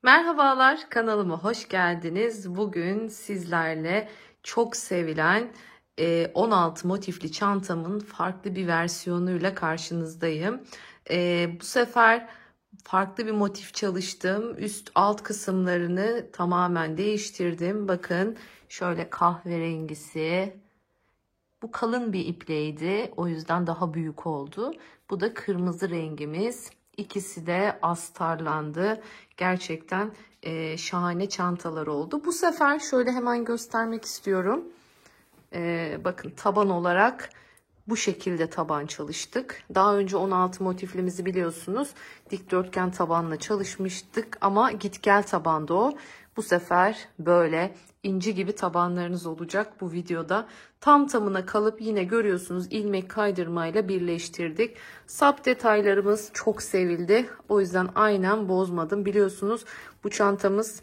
Merhabalar, kanalıma hoş geldiniz. Bugün sizlerle çok sevilen 16 motifli çantamın farklı bir versiyonuyla karşınızdayım. Bu sefer farklı bir motif çalıştım. Üst alt kısımlarını tamamen değiştirdim. Bakın şöyle kahverengisi. Bu kalın bir ipleydi. O yüzden daha büyük oldu. Bu da kırmızı rengimiz. İkisi de astarlandı. Gerçekten şahane çantalar oldu. Bu sefer şöyle hemen göstermek istiyorum. Bakın taban olarak bu şekilde taban çalıştık. Daha önce 16 motiflimizi biliyorsunuz. Dikdörtgen tabanla çalışmıştık ama git gel tabandı o. Bu sefer böyle inci gibi tabanlarınız olacak bu videoda. Tam tamına kalıp yine görüyorsunuz ilmek kaydırmayla birleştirdik. Sap detaylarımız çok sevildi. O yüzden aynen bozmadım. Biliyorsunuz bu çantamız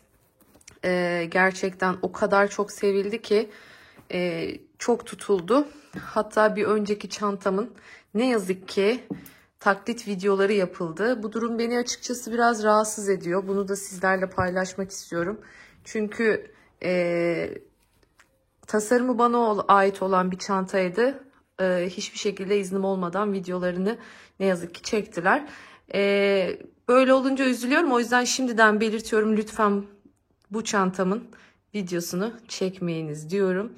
gerçekten o kadar çok sevildi ki çok tutuldu. Hatta bir önceki çantamın ne yazık ki taklit videoları yapıldı. Bu durum beni açıkçası biraz rahatsız ediyor. Bunu da sizlerle paylaşmak istiyorum. Çünkü tasarımı bana ait olan bir çantaydı. Hiçbir şekilde iznim olmadan videolarını ne yazık ki çektiler. Böyle olunca üzülüyorum. O yüzden şimdiden belirtiyorum. Lütfen bu çantamın videosunu çekmeyiniz diyorum.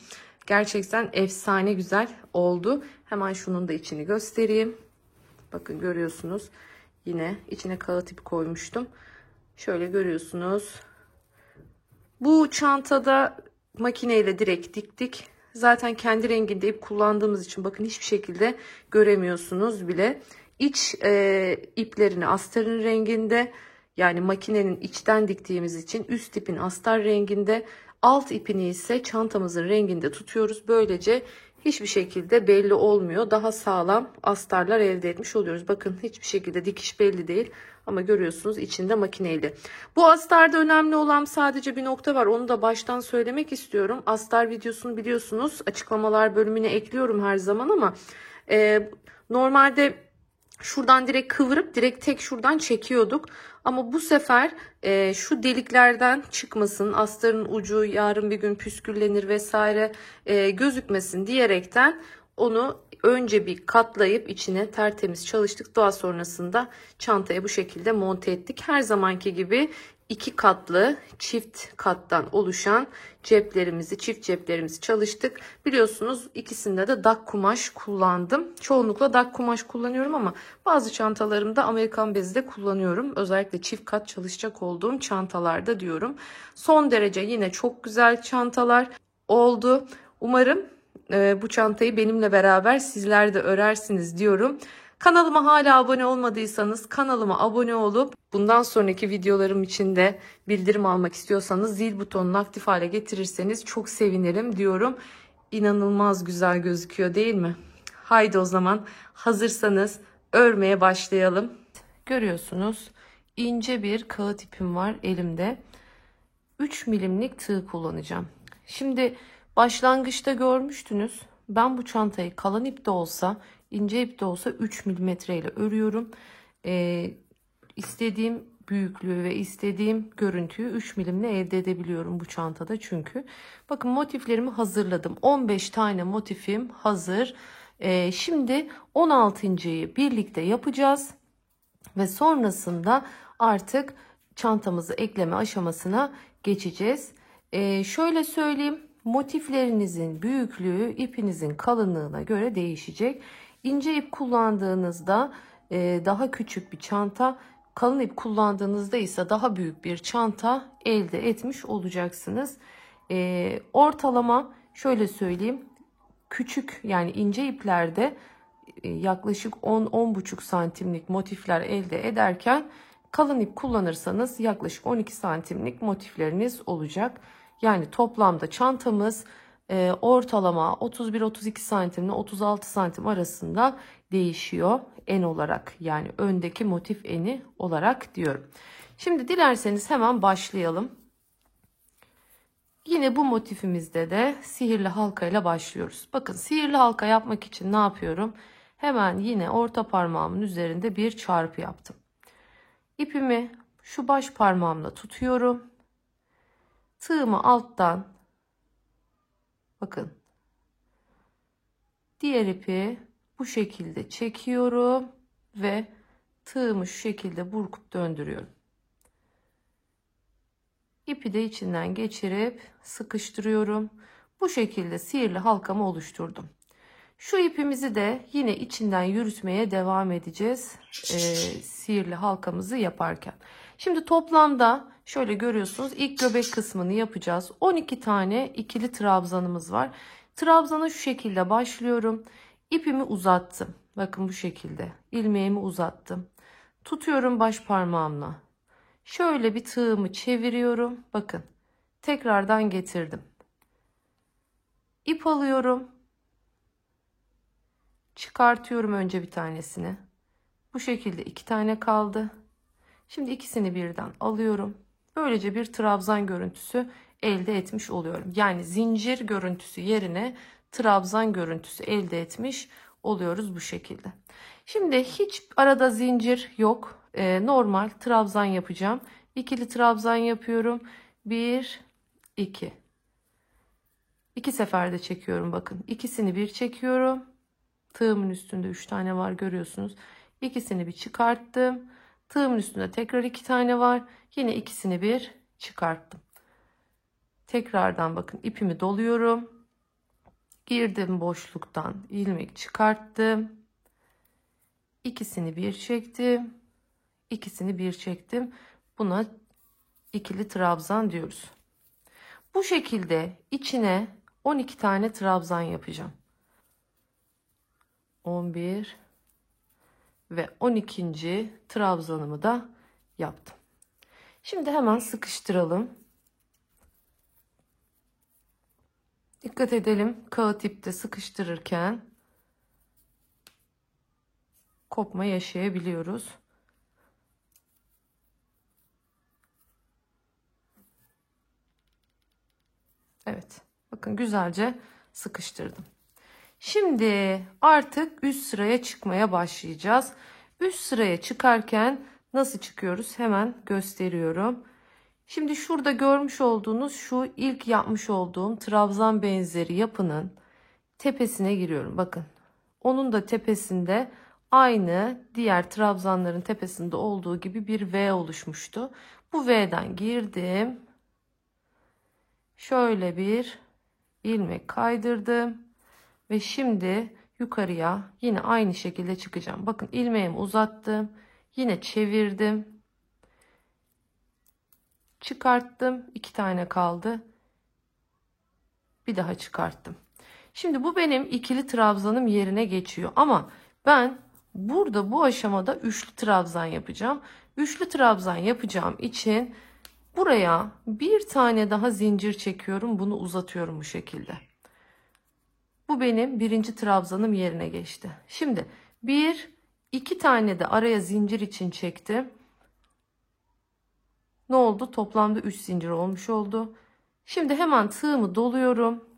Gerçekten efsane güzel oldu. Hemen şunun da içini göstereyim. Bakın görüyorsunuz. Yine içine kağıt ipi koymuştum. Şöyle görüyorsunuz. Bu çantada makineyle direkt diktik. Zaten kendi renginde ip kullandığımız için bakın hiçbir şekilde göremiyorsunuz bile. İç iplerini astarın renginde, yani makinenin içten diktiğimiz için üst ipin astar renginde, alt ipini ise çantamızın renginde tutuyoruz. Böylece hiçbir şekilde belli olmuyor. Daha sağlam astarlar elde etmiş oluyoruz. Bakın hiçbir şekilde dikiş belli değil. Ama görüyorsunuz içinde makineli. Bu astarda önemli olan sadece bir nokta var. Onu da baştan söylemek istiyorum. Astar videosunu biliyorsunuz. Açıklamalar bölümüne ekliyorum her zaman ama normalde şuradan direkt kıvırıp direkt tek şuradan çekiyorduk. Ama bu sefer şu deliklerden çıkmasın, astarın ucu yarın bir gün püsküllenir vesaire gözükmesin diyerekten onu önce bir katlayıp içine tertemiz çalıştık. Daha sonrasında çantaya bu şekilde monte ettik. Her zamanki gibi iki katlı çift kattan oluşan çift ceplerimizi çalıştık. Biliyorsunuz ikisinde de dak kumaş kullandım. Çoğunlukla dak kumaş kullanıyorum ama bazı çantalarımda Amerikan bezi de kullanıyorum. Özellikle çift kat çalışacak olduğum çantalarda diyorum. Son derece yine çok güzel çantalar oldu. Umarım bu çantayı benimle beraber sizler de örersiniz diyorum. Kanalıma hala abone olmadıysanız kanalıma abone olup bundan sonraki videolarım için de bildirim almak istiyorsanız zil butonunu aktif hale getirirseniz çok sevinirim diyorum. İnanılmaz güzel gözüküyor değil mi? Haydi o zaman hazırsanız örmeye başlayalım. Görüyorsunuz ince bir kağıt ipim var elimde. 3 milimlik tığ kullanacağım. Şimdi başlangıçta görmüştünüz. Ben bu çantayı kalın ip de olsa, ince ip de olsa 3 milimetre ile örüyorum. İstediğim büyüklüğü ve istediğim görüntüyü 3 milimle elde edebiliyorum bu çantada çünkü. Bakın motiflerimi hazırladım. 15 tane motifim hazır. Şimdi 16.'yı birlikte yapacağız. Ve sonrasında artık çantamızı ekleme aşamasına geçeceğiz. Şöyle söyleyeyim, motiflerinizin büyüklüğü ipinizin kalınlığına göre değişecek. İnce ip kullandığınızda daha küçük bir çanta, kalın ip kullandığınızda ise daha büyük bir çanta elde etmiş olacaksınız. Ortalama şöyle söyleyeyim, küçük yani ince iplerde yaklaşık 10-10,5 santimlik motifler elde ederken kalın ip kullanırsanız yaklaşık 12 santimlik motifleriniz olacak. Yani toplamda çantamız ortalama 31-32 santim ile 36 santim arasında değişiyor en olarak, yani öndeki motif eni olarak diyorum. Şimdi dilerseniz hemen başlayalım. Yine bu motifimizde de sihirli halka ile başlıyoruz. Bakın sihirli halka yapmak için ne yapıyorum? Hemen yine orta parmağımın üzerinde bir çarpı yaptım. İpimi şu baş parmağımla tutuyorum. Tığımı alttan, bakın, diğer ipi bu şekilde çekiyorum ve tığımı şu şekilde burkup döndürüyorum. İpi de içinden geçirip sıkıştırıyorum. Bu şekilde sihirli halkamı oluşturdum. Şu ipimizi de yine içinden yürütmeye devam edeceğiz. Sihirli halkamızı yaparken. Şimdi toplamda şöyle görüyorsunuz, ilk göbek kısmını yapacağız. 12 tane ikili trabzanımız var. Trabzana şu şekilde başlıyorum. İpimi uzattım. Bakın bu şekilde. İlmeğimi uzattım. Tutuyorum baş parmağımla. Şöyle bir tığımı çeviriyorum. Bakın. Tekrardan getirdim. İp alıyorum. Çıkartıyorum önce bir tanesini. Bu şekilde 2 tane kaldı. Şimdi ikisini birden alıyorum. Böylece bir trabzan görüntüsü elde etmiş oluyorum. Yani zincir görüntüsü yerine trabzan görüntüsü elde etmiş oluyoruz bu şekilde. Şimdi hiç arada zincir yok. Normal trabzan yapacağım. İkili trabzan yapıyorum. 1, 2. 2 seferde çekiyorum bakın. İkisini bir çekiyorum. Tığımın üstünde 3 tane var görüyorsunuz. İkisini bir çıkarttım. Tığımın üstünde tekrar 2 tane var. Yine ikisini bir çıkarttım. Tekrardan bakın ipimi doluyorum. Girdim boşluktan, ilmek çıkarttım. İkisini bir çektim. İkisini bir çektim. Buna ikili trabzan diyoruz. Bu şekilde içine 12 tane trabzan yapacağım. 11 ve 12. trabzanımı da yaptım. Şimdi hemen sıkıştıralım. Dikkat edelim, kağıt ipte sıkıştırırken kopma yaşayabiliyoruz. Evet, bakın güzelce sıkıştırdım. Şimdi artık üst sıraya çıkmaya başlayacağız. Üst sıraya çıkarken nasıl çıkıyoruz hemen gösteriyorum. Şimdi şurada görmüş olduğunuz şu ilk yapmış olduğum trabzan benzeri yapının tepesine giriyorum. Bakın onun da tepesinde aynı diğer trabzanların tepesinde olduğu gibi bir V oluşmuştu. Bu V'den girdim. Şöyle bir ilmek kaydırdım. Ve şimdi yukarıya yine aynı şekilde çıkacağım. Bakın ilmeğimi uzattım. Yine çevirdim. Çıkarttım. 2 tane kaldı. Bir daha çıkarttım. Şimdi bu benim ikili trabzanım yerine geçiyor. Ama ben burada bu aşamada üçlü trabzan yapacağım. Üçlü trabzan yapacağım için buraya bir tane daha zincir çekiyorum. Bunu uzatıyorum bu şekilde. Bu benim birinci trabzanım yerine geçti. Şimdi 2 tane de araya zincir için çektim. Ne oldu? Toplamda 3 zincir olmuş oldu. Şimdi hemen tığımı doluyorum.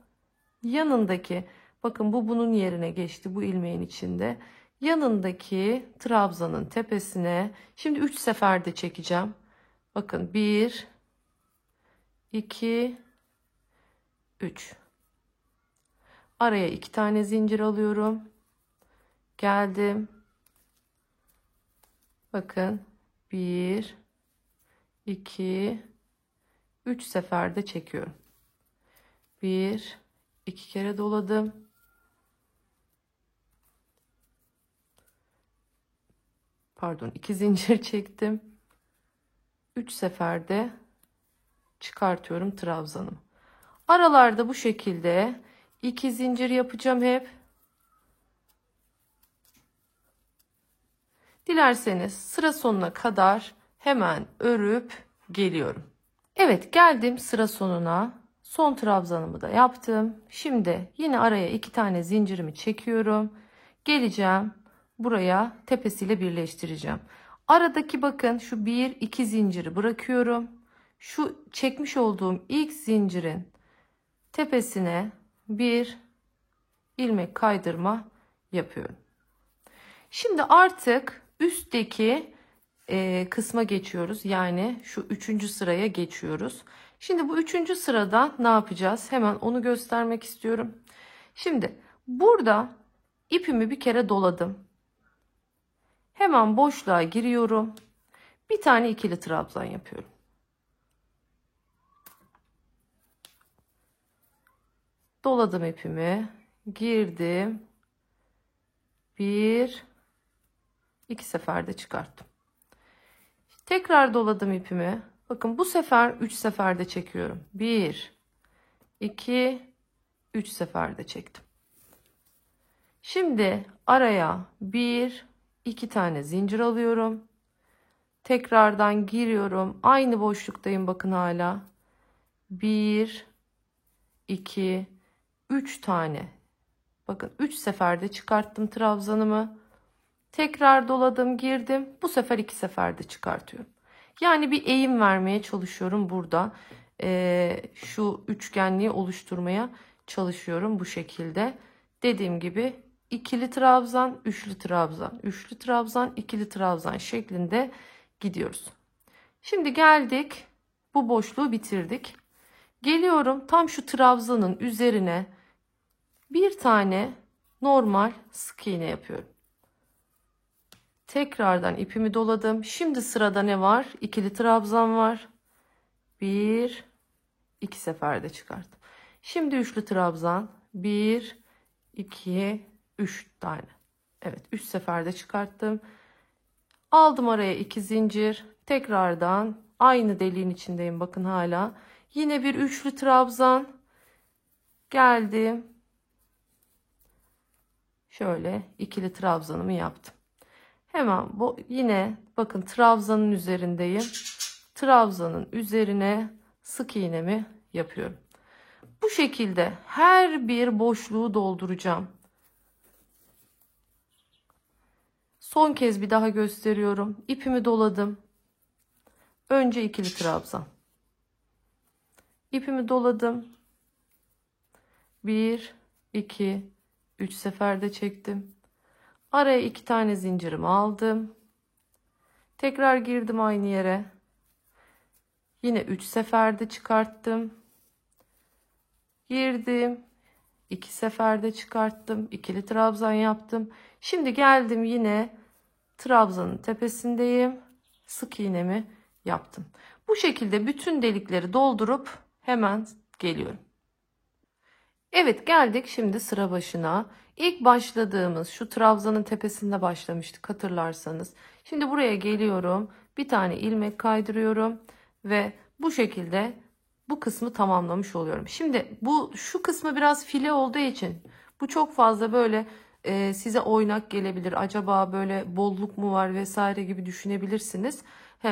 Yanındaki, bakın bu bunun yerine geçti, bu ilmeğin içinde. Yanındaki trabzanın tepesine şimdi 3 seferde çekeceğim. Bakın 1, 2, 3. Araya 2 tane zincir alıyorum. Geldim. Bakın 1, 2, 3 seferde çekiyorum. 1, 2 kere doladım. Pardon, 2 zincir çektim. 3 seferde çıkartıyorum trabzanımı. Aralarda bu şekilde 2 zincir yapacağım hep. Dilerseniz sıra sonuna kadar hemen örüp geliyorum. Evet, geldim sıra sonuna. Son trabzanımı da yaptım. Şimdi yine araya 2 tane zincirimi çekiyorum. Geleceğim buraya, tepesiyle birleştireceğim. Aradaki bakın şu 1-2 zinciri bırakıyorum. Şu çekmiş olduğum ilk zincirin tepesine bir ilmek kaydırma yapıyorum. Şimdi artık üstteki kısma geçiyoruz. Yani şu 3. sıraya geçiyoruz. Şimdi bu 3. sırada ne yapacağız? Hemen onu göstermek istiyorum. Şimdi burada ipimi bir kere doladım. Hemen boşluğa giriyorum. Bir tane ikili trabzan yapıyorum. Doladım ipimi. Girdim. 1 2 seferde çıkarttım. Tekrar doladım ipimi. Bakın bu sefer 3 seferde çekiyorum. 1 2 3 seferde çektim. Şimdi araya 1 2 tane zincir alıyorum. Tekrardan giriyorum. Aynı boşluktayım bakın hala. 1 2 3 tane. Bakın 3 seferde çıkarttım trabzanımı. Tekrar doladım, girdim. Bu sefer 2 seferde çıkartıyorum. Yani bir eğim vermeye çalışıyorum burada. Şu üçgenliği oluşturmaya çalışıyorum bu şekilde. Dediğim gibi ikili trabzan, üçlü trabzan, üçlü trabzan, ikili trabzan şeklinde gidiyoruz. Şimdi geldik. Bu boşluğu bitirdik. Geliyorum tam şu trabzanın üzerine bir tane normal sık iğne yapıyorum. Tekrardan ipimi doladım. Şimdi sırada ne var? İkili trabzan var. 1 2 seferde çıkarttım. Şimdi üçlü trabzan. 1 2 3 tane. Evet, 3 seferde çıkarttım. Aldım araya 2 zincir. Tekrardan aynı deliğin içindeyim bakın hala. Yine bir üçlü trabzan. Geldim. Şöyle ikili trabzanımı yaptım. Hemen bu yine bakın trabzanın üzerindeyim. Trabzanın üzerine sık iğnemi yapıyorum. Bu şekilde her bir boşluğu dolduracağım. Son kez bir daha gösteriyorum. İpimi doladım. Önce ikili trabzan. İpimi doladım. 1 2 3 seferde çektim. Araya 2 tane zincirimi aldım. Tekrar girdim aynı yere. Yine 3 seferde çıkarttım. Girdim. 2 seferde çıkarttım. İkili trabzan yaptım. Şimdi geldim yine trabzanın tepesindeyim. Sık iğnemi yaptım. Bu şekilde bütün delikleri doldurup hemen geliyorum. Evet, geldik şimdi sıra başına. İlk başladığımız şu trabzanın tepesinde başlamıştık hatırlarsanız. Şimdi buraya geliyorum. Bir tane ilmek kaydırıyorum ve bu şekilde bu kısmı tamamlamış oluyorum. Şimdi şu kısmı biraz file olduğu için bu çok fazla böyle size oynak gelebilir. Acaba böyle bolluk mu var vesaire gibi düşünebilirsiniz.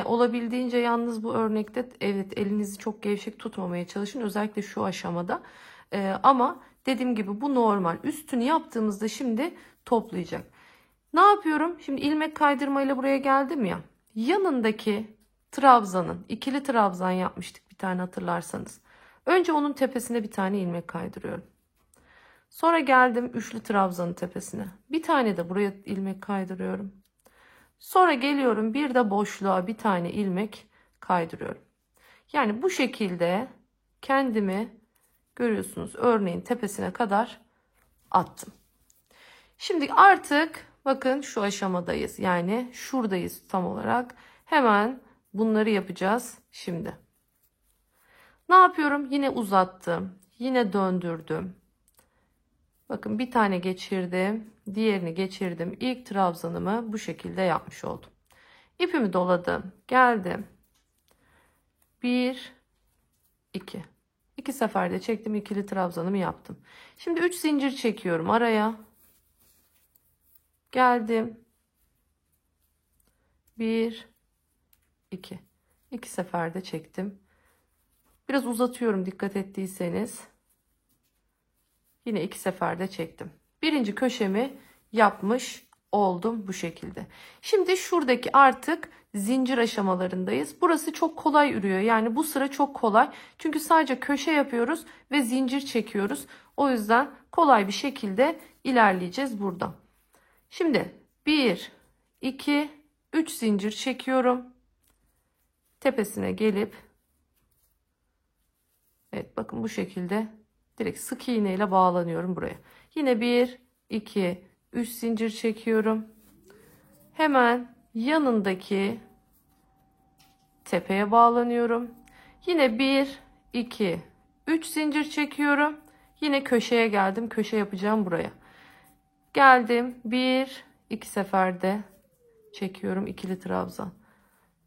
Olabildiğince yalnız bu örnekte evet elinizi çok gevşek tutmamaya çalışın. Özellikle şu aşamada. Ama dediğim gibi bu normal. Üstünü yaptığımızda şimdi toplayacak. Ne yapıyorum? Şimdi ilmek kaydırmayla buraya geldim ya. Yanındaki trabzanın ikili trabzan yapmıştık bir tane hatırlarsanız. Önce onun tepesine bir tane ilmek kaydırıyorum. Sonra geldim üçlü trabzanın tepesine. Bir tane de buraya ilmek kaydırıyorum. Sonra geliyorum bir de boşluğa bir tane ilmek kaydırıyorum. Yani bu şekilde kendimi görüyorsunuz örneğin tepesine kadar attım. Şimdi artık bakın şu aşamadayız. Yani şuradayız tam olarak. Hemen bunları yapacağız şimdi. Ne yapıyorum? Yine uzattım. Yine döndürdüm. Bakın bir tane geçirdim. Diğerini geçirdim. İlk trabzanımı bu şekilde yapmış oldum. İpimi doladım. Geldim. 1 2 2 seferde çektim. İkili trabzanımı yaptım. Şimdi 3 zincir çekiyorum araya. Geldim. 1 2 2 seferde çektim. Biraz uzatıyorum dikkat ettiyseniz. Yine 2 seferde çektim. Birinci köşemi yapmış oldum bu şekilde. Şimdi şuradaki artık zincir aşamalarındayız. Burası çok kolay ürüyor. Yani bu sıra çok kolay. Çünkü sadece köşe yapıyoruz ve zincir çekiyoruz. O yüzden kolay bir şekilde ilerleyeceğiz buradan. Şimdi 1 2 3 zincir çekiyorum. Tepesine gelip, evet bakın bu şekilde direkt sık iğne ile bağlanıyorum buraya. Yine 1, 2, 3 zincir çekiyorum. Hemen yanındaki tepeye bağlanıyorum. Yine 1, 2, 3 zincir çekiyorum. Yine köşeye geldim. Köşe yapacağım buraya. Geldim. 1, 2 seferde çekiyorum ikili trabzan.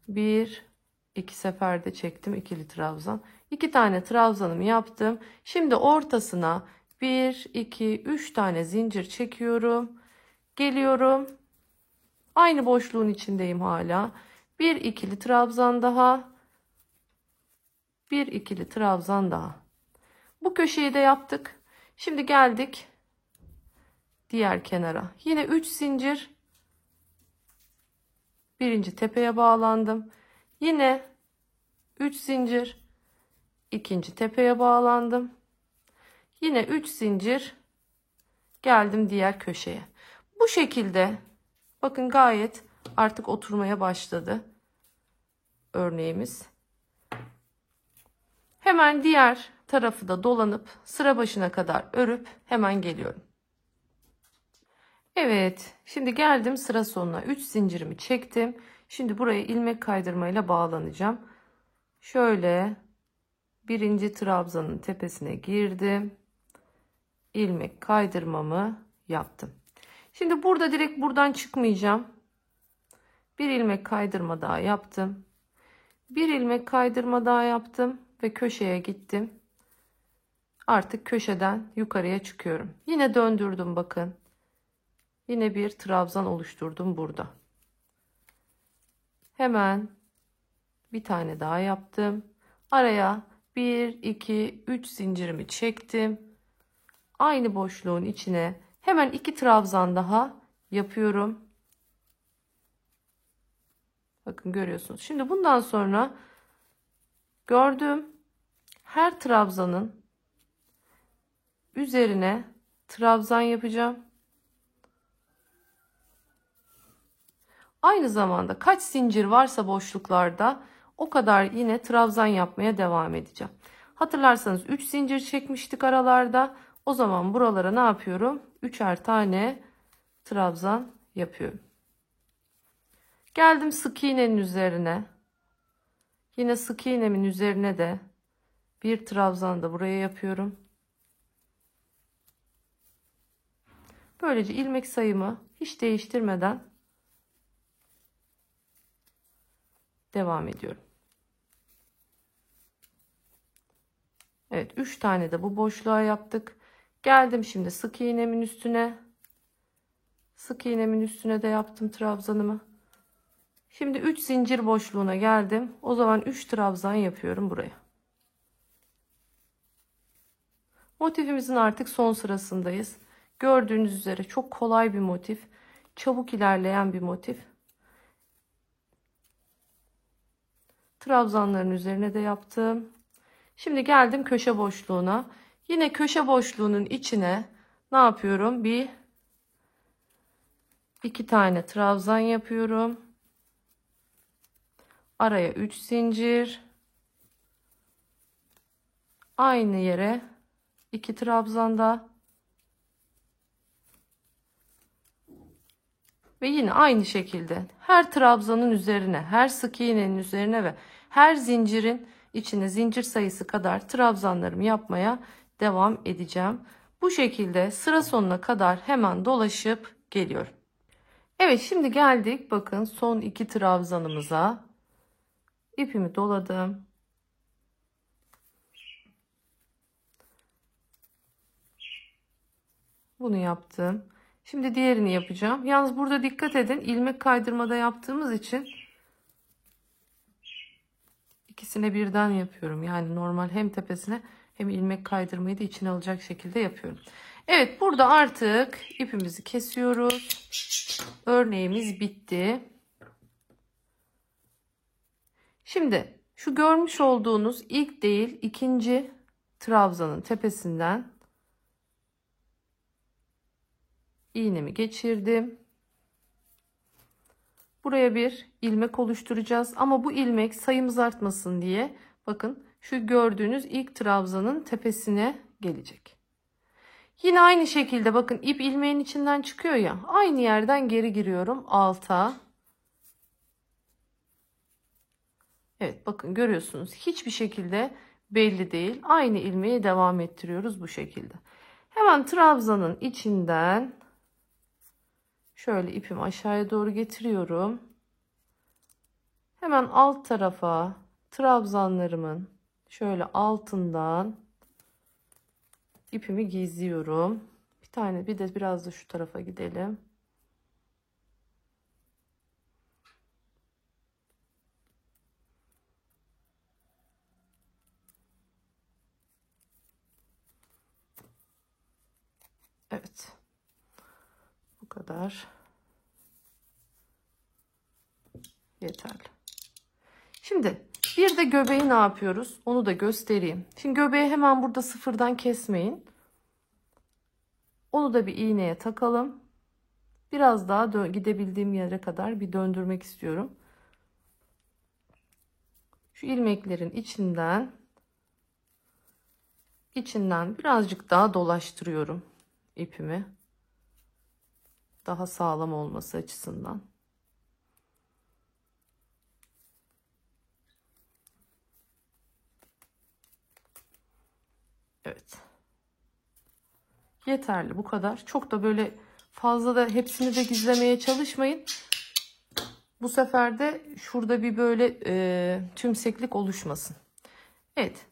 1, 2 seferde çektim ikili trabzan. 2 tane trabzanımı yaptım. Şimdi ortasına 1, 2, 3 tane zincir çekiyorum. Geliyorum. Aynı boşluğun içindeyim hala. Bir ikili trabzan daha. Bir ikili trabzan daha. Bu köşeyi de yaptık. Şimdi geldik diğer kenara. Yine 3 zincir. Birinci tepeye bağlandım. Yine 3 zincir. İkinci tepeye bağlandım. Yine 3 zincir. Geldim diğer köşeye. Bu şekilde bakın gayet artık oturmaya başladı örneğimiz. Hemen diğer tarafı da dolanıp sıra başına kadar örüp hemen geliyorum. Evet, şimdi geldim sıra sonuna. 3 zincirimi çektim. Şimdi buraya ilmek kaydırmayla bağlanacağım. Şöyle birinci trabzanın tepesine girdim. İlmek kaydırmamı yaptım. Şimdi burada direkt buradan çıkmayacağım. Bir ilmek kaydırma daha yaptım. Bir ilmek kaydırma daha yaptım ve köşeye gittim. Artık köşeden yukarıya çıkıyorum. Yine döndürdüm bakın. Yine bir trabzan oluşturdum burada. Hemen bir tane daha yaptım. Araya 1, 2, 3 zincirimi çektim. Aynı boşluğun içine hemen 2 trabzan daha yapıyorum. Bakın görüyorsunuz. Şimdi bundan sonra gördüğüm her trabzanın üzerine trabzan yapacağım. Aynı zamanda kaç zincir varsa boşluklarda o kadar yine trabzan yapmaya devam edeceğim. Hatırlarsanız 3 zincir çekmiştik aralarda. O zaman buralara ne yapıyorum? 3'er tane trabzan yapıyorum. Geldim sık iğnenin üzerine. Yine sık iğnemin üzerine de bir trabzan da buraya yapıyorum. Böylece ilmek sayımı hiç değiştirmeden devam ediyorum. Evet, 3 tane de bu boşluğa yaptık. Geldim şimdi sık iğnemin üstüne. Sık iğnemin üstüne de yaptım trabzanımı. Şimdi 3 zincir boşluğuna geldim. O zaman 3 trabzan yapıyorum buraya. Motifimizin artık son sırasındayız. Gördüğünüz üzere çok kolay bir motif. Çabuk ilerleyen bir motif. Trabzanların üzerine de yaptım. Şimdi geldim köşe boşluğuna. Yine köşe boşluğunun içine ne yapıyorum? İki tane trabzan yapıyorum. Araya 3 zincir. Aynı yere 2 trabzan da. Ve yine aynı şekilde her trabzanın üzerine, her sık iğnenin üzerine ve her zincirin içine zincir sayısı kadar trabzanlarımı yapmaya devam edeceğim. Bu şekilde sıra sonuna kadar hemen dolaşıp geliyorum. Evet, şimdi geldik bakın son 2 trabzanımıza. İpimi doladım. Bunu yaptım. Şimdi diğerini yapacağım. Yalnız burada dikkat edin, ilmek kaydırmada yaptığımız için ikisine birden yapıyorum. Yani normal hem tepesine hem ilmek kaydırmayı da içine alacak şekilde yapıyorum. Evet, burada artık ipimizi kesiyoruz. Örneğimiz bitti. Şimdi şu görmüş olduğunuz ilk değil ikinci trabzanın tepesinden iğnemi geçirdim. Buraya bir ilmek oluşturacağız. Ama bu ilmek sayımız artmasın diye bakın şu gördüğünüz ilk trabzanın tepesine gelecek. Yine aynı şekilde bakın ip ilmeğin içinden çıkıyor ya. Aynı yerden geri giriyorum alta. Evet bakın görüyorsunuz hiçbir şekilde belli değil. Aynı ilmeği devam ettiriyoruz bu şekilde. Hemen trabzanın içinden şöyle ipimi aşağıya doğru getiriyorum. Hemen alt tarafa trabzanlarımın şöyle altından ipimi gizliyorum. Bir de biraz da şu tarafa gidelim. Evet. Bu kadar. Yeterli. Şimdi bir de göbeği ne yapıyoruz? Onu da göstereyim. Şimdi göbeği hemen burada sıfırdan kesmeyin. Onu da bir iğneye takalım. Biraz daha gidebildiğim yere kadar bir döndürmek istiyorum. Şu ilmeklerin içinden birazcık daha dolaştırıyorum ipimi. Daha sağlam olması açısından. Evet. Yeterli bu kadar. Çok da böyle fazla da hepsini de gizlemeye çalışmayın. Bu sefer de şurada bir böyle tümseklik oluşmasın. Evet.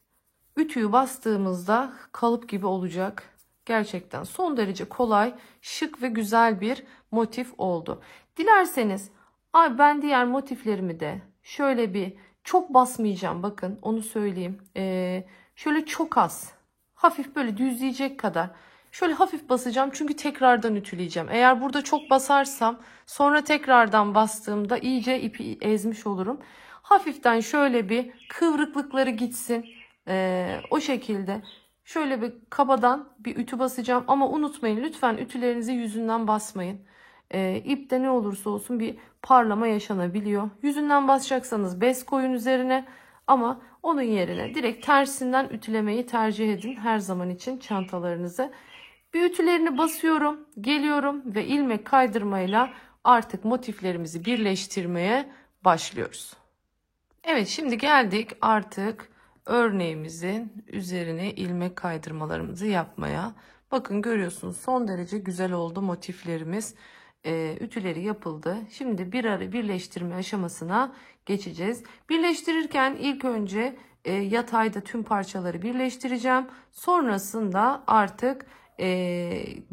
Ütüyü bastığımızda kalıp gibi olacak. Gerçekten son derece kolay, şık ve güzel bir motif oldu. Dilerseniz ben diğer motiflerimi de şöyle bir çok basmayacağım. Bakın onu söyleyeyim. Şöyle çok az. Hafif böyle düzleyecek kadar. Şöyle hafif basacağım çünkü tekrardan ütüleyeceğim. Eğer burada çok basarsam sonra tekrardan bastığımda iyice ipi ezmiş olurum. Hafiften şöyle bir kıvrıklıkları gitsin. O şekilde şöyle bir kabadan bir ütü basacağım. Ama unutmayın lütfen ütülerinizi yüzünden basmayın. İpte ne olursa olsun bir parlama yaşanabiliyor. Yüzünden basacaksanız bez koyun üzerine. Ama onun yerine direkt tersinden ütülemeyi tercih edin her zaman için çantalarınızı. Bir ütülerini basıyorum, geliyorum ve ilmek kaydırmayla artık motiflerimizi birleştirmeye başlıyoruz. Evet şimdi geldik artık örneğimizin üzerine ilmek kaydırmalarımızı yapmaya. Bakın görüyorsunuz son derece güzel oldu motiflerimiz. Ütüleri yapıldı. Şimdi bir ara birleştirme aşamasına geçeceğiz. Birleştirirken ilk önce yatayda tüm parçaları birleştireceğim. Sonrasında artık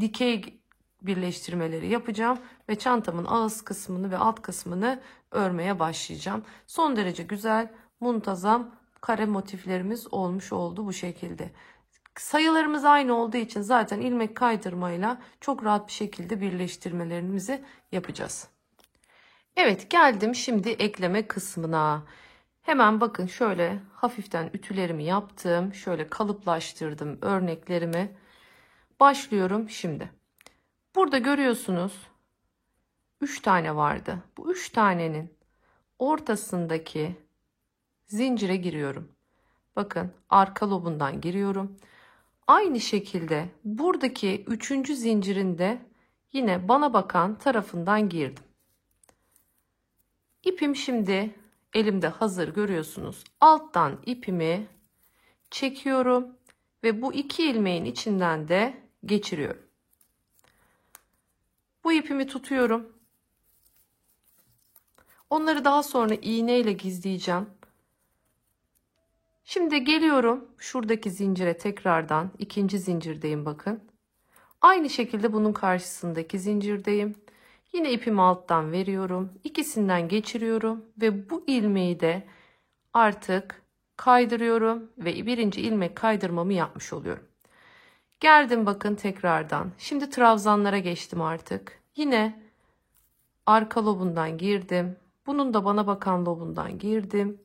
dikey birleştirmeleri yapacağım ve çantamın ağız kısmını ve alt kısmını örmeye başlayacağım. Son derece güzel, muntazam kare motiflerimiz olmuş oldu bu şekilde. Sayılarımız aynı olduğu için zaten ilmek kaydırmayla çok rahat bir şekilde birleştirmelerimizi yapacağız. Evet geldim şimdi ekleme kısmına. Hemen bakın şöyle hafiften ütülerimi yaptım. Şöyle kalıplaştırdım örneklerimi. Başlıyorum şimdi. Burada görüyorsunuz 3 tane vardı. Bu 3 tanenin ortasındaki zincire giriyorum. Bakın arka lobundan giriyorum. Aynı şekilde buradaki 3. zincirinde yine bana bakan tarafından girdim. İpim şimdi elimde hazır görüyorsunuz. Alttan ipimi çekiyorum ve bu 2 ilmeğin içinden de geçiriyorum. Bu ipimi tutuyorum. Onları daha sonra iğne ile gizleyeceğim. Şimdi geliyorum şuradaki zincire tekrardan ikinci zincirdeyim bakın. Aynı şekilde bunun karşısındaki zincirdeyim. Yine ipimi alttan veriyorum. İkisinden geçiriyorum ve bu ilmeği de artık kaydırıyorum ve birinci ilmek kaydırmamı yapmış oluyorum. Geldim bakın tekrardan. Şimdi trabzanlara geçtim artık. Yine arka lobundan girdim. Bunun da bana bakan lobundan girdim.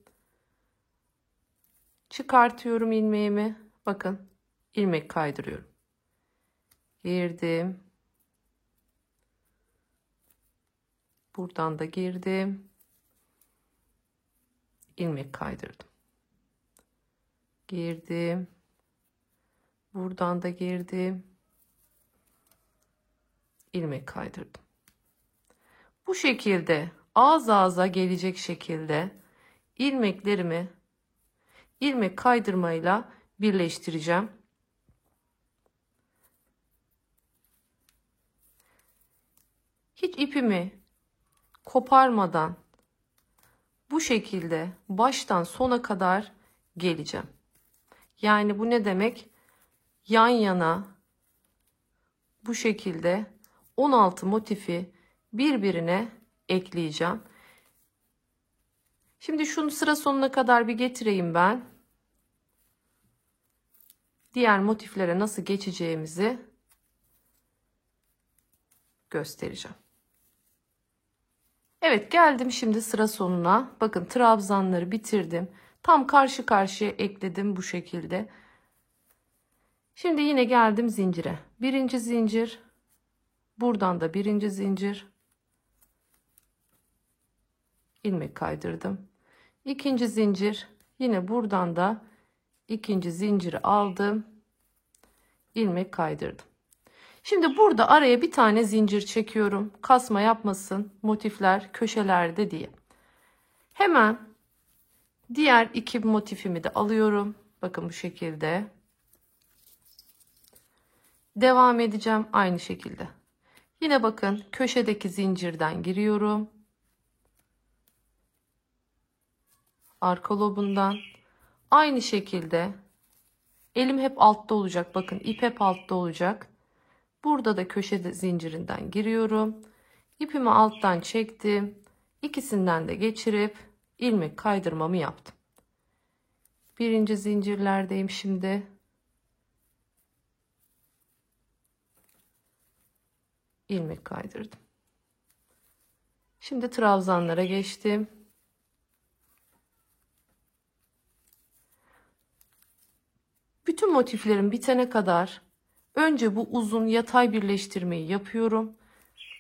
Çıkartıyorum ilmeğimi. Bakın ilmek kaydırıyorum. Girdim. Buradan da girdim. İlmek kaydırdım. Girdim. Buradan da girdim. İlmek kaydırdım. Bu şekilde ağız ağza gelecek şekilde ilmeklerimi ilmek kaydırmayla birleştireceğim. Hiç ipimi koparmadan bu şekilde baştan sona kadar geleceğim. Yani bu ne demek? Yan yana bu şekilde 16 motifi birbirine ekleyeceğim. Şimdi şunu sıra sonuna kadar bir getireyim ben. Diğer motiflere nasıl geçeceğimizi göstereceğim. Evet, geldim şimdi sıra sonuna. Bakın trabzanları bitirdim. Tam karşı karşıya ekledim bu şekilde. Şimdi yine geldim zincire. Birinci zincir. Buradan da birinci zincir. İlmek kaydırdım. İkinci zincir. Yine buradan da ikinci zinciri aldım. İlmek kaydırdım. Şimdi burada araya bir tane zincir çekiyorum. Kasma yapmasın motifler köşelerde diye. Hemen diğer iki motifimi de alıyorum. Bakın bu şekilde. Devam edeceğim aynı şekilde. Yine bakın köşedeki zincirden giriyorum. Arka lobundan. Aynı şekilde elim hep altta olacak. Bakın ip hep altta olacak. Burada da köşede zincirinden giriyorum. İpimi alttan çektim. İkisinden de geçirip ilmek kaydırmamı yaptım. Birinci zincirlerdeyim şimdi. İlmek kaydırdım. Şimdi trabzanlara geçtim. Bütün motiflerim bitene kadar önce bu uzun yatay birleştirmeyi yapıyorum.